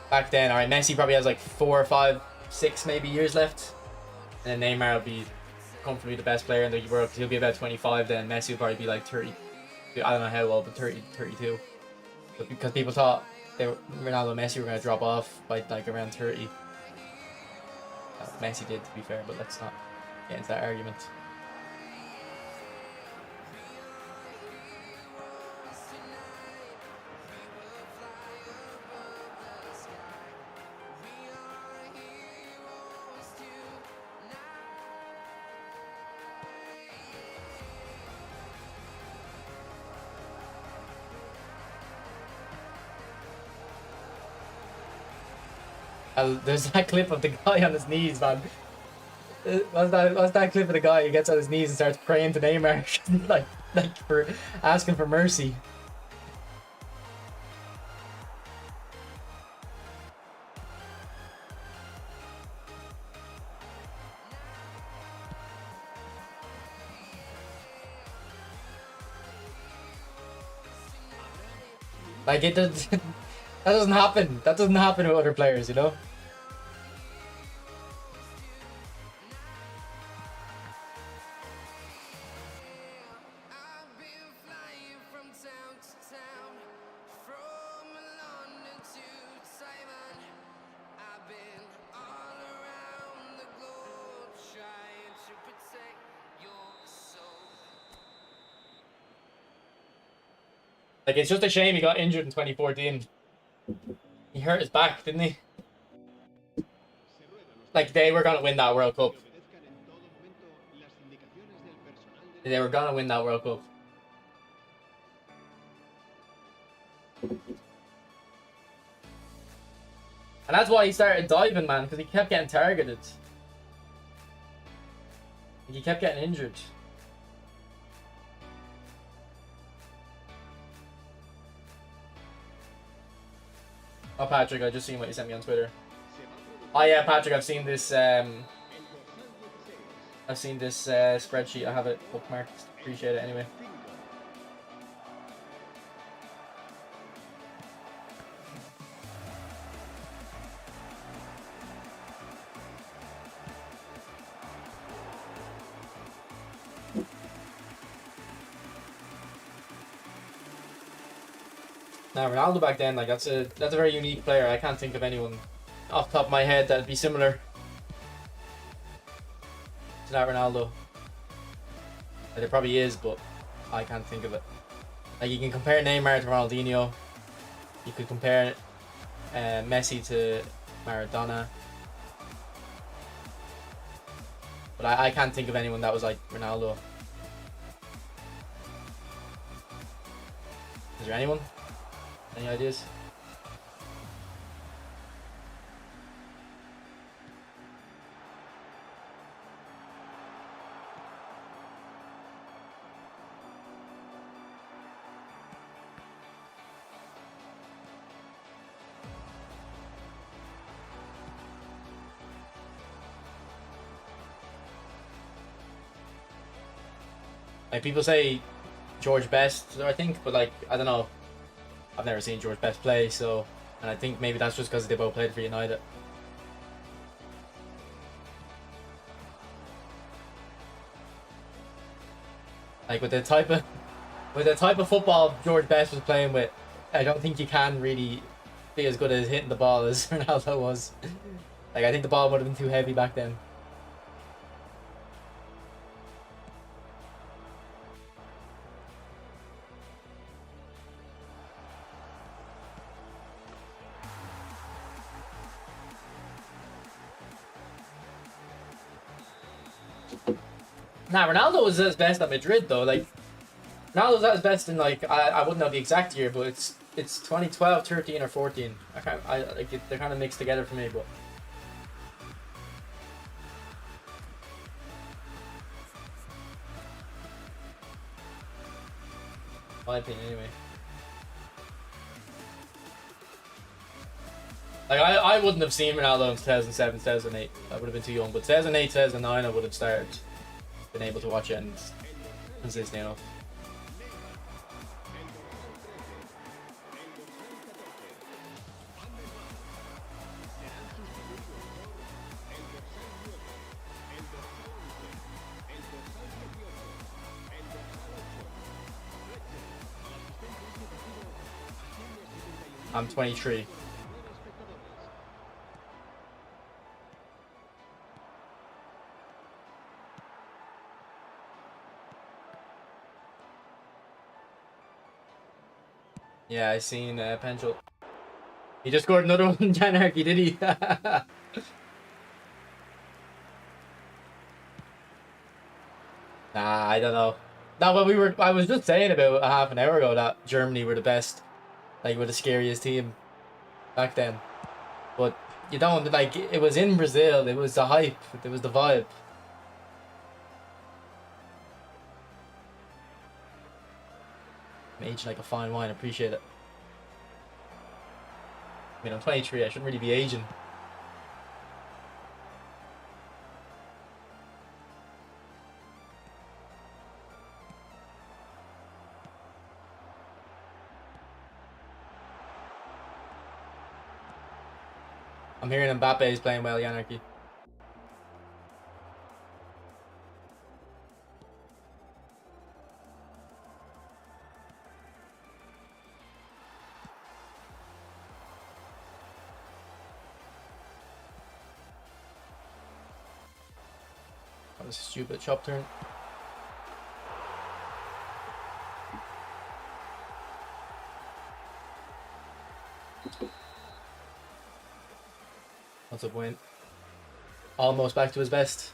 back then, all right, Messi probably has like 4 or 5, 6 maybe years left, and then Neymar will be comfortably the best player in the world because he'll be about 25. Then Messi will probably be like 30. I don't know how old, but 30, 32. But because people thought Ronaldo and Messi were going to drop off by like around 30. Messi did, to be fair, but let's not get into that argument. There's that clip of the guy on his knees, man. What's that clip of the guy who gets on his knees and starts praying to Neymar, like for asking for mercy. Like it does. That doesn't happen. That doesn't happen with other players, you know. I've been flying from town to town, from London to Taiwan. I've been all around the globe trying to protect your soul. Like it's just a shame he got injured in 2014. He hurt his back, didn't he? Like they were gonna win that World Cup. They were gonna win that World Cup. And that's why he started diving, man, because he kept getting targeted. He kept getting injured. Oh, Patrick, I just seen what you sent me on Twitter. Oh yeah, Patrick, I've seen this. Spreadsheet. I have it bookmarked. Appreciate it anyway. Now Ronaldo back then, like that's a very unique player. I can't think of anyone off the top of my head that'd be similar to that Ronaldo. Like, there probably is, but I can't think of it. Like you can compare Neymar to Ronaldinho. You could compare Messi to Maradona. But I can't think of anyone that was like Ronaldo. Is there anyone? Any ideas? Like people say George Best, I think, but like I don't know. I've never seen George Best play, so, and I think maybe that's just because they both played for United. Like with the type of football George Best was playing with, I don't think you can really be as good as hitting the ball as Ronaldo was. Like I think the ball would have been too heavy back then. Nah, Ronaldo was at his best at Madrid though. Like Ronaldo's at his best in like I wouldn't know the exact year, but it's 2012, 13, or 14. I like it, they're kind of mixed together for me, but. My opinion, anyway. Like I wouldn't have seen Ronaldo in 2007, 2008. I would have been too young. But 2008, 2009, I would have been able to watch it and consistently enough. I'm 23. Yeah, I seen Penchel. He just scored another one in Janarchy, did he? Nah, I don't know. No, but I was just saying about a half an hour ago that Germany were the best, like, were the scariest team back then. But you don't, like, it was in Brazil, it was the hype, it was the vibe. I'm aging like a fine wine, appreciate it. I mean, I'm 23, I shouldn't really be aging. I'm hearing Mbappe is playing well, Yanarchy. That was a stupid chop turn. That's a point. Almost back to his best.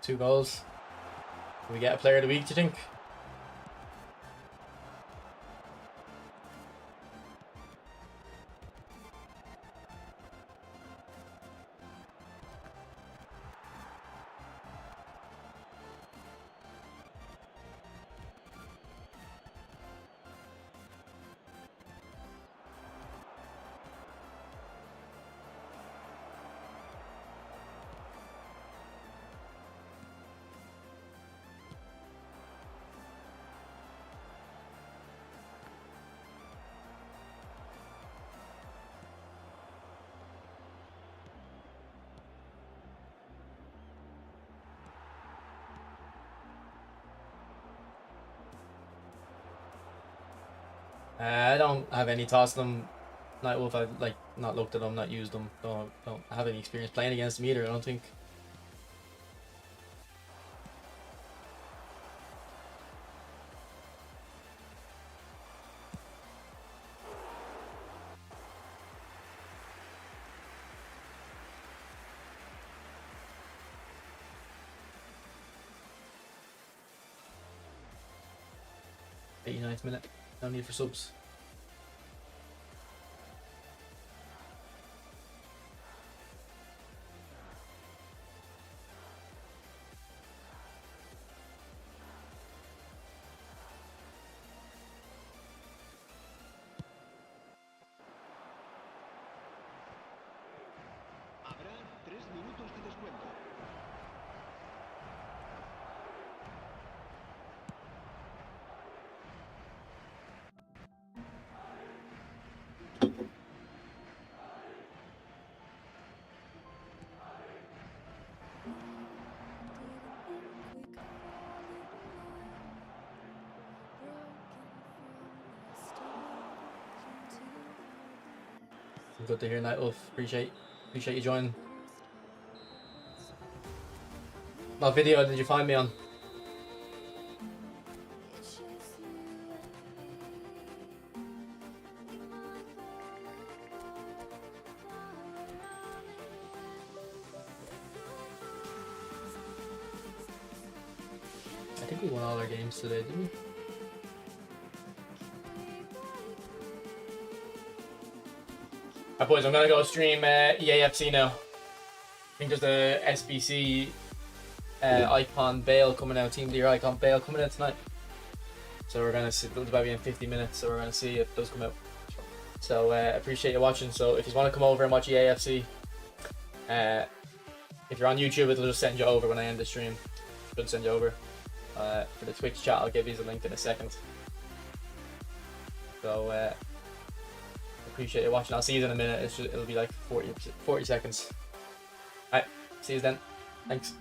Two goals. Can we get a player of the week, do you think? I don't have any thoughts on them. Nightwolf, I've like not looked at them, not used them. Don't have any experience playing against them either, I don't think. '89th minute. No need for subs. Habrá 3 minutos de descuento. Good to hear, Nightwolf. Appreciate you joining. What video did you find me on? I think we won all our games today, didn't we? Alright boys, I'm gonna go stream EAFC now. I think there's the SBC Icon Bale coming out, Team Deer Icon Bale coming out tonight. So we're gonna see, it'll about be in 50 minutes, so we're gonna see if those come out. So appreciate you watching. So if you want to come over and watch EAFC, if you're on YouTube, it'll just send you over when I end the stream. It'll send you over. For the Twitch chat, I'll give you the link in a second. So appreciate you watching. I'll see you in a minute. It'll be like 40 seconds. Alright, see you then. Thanks.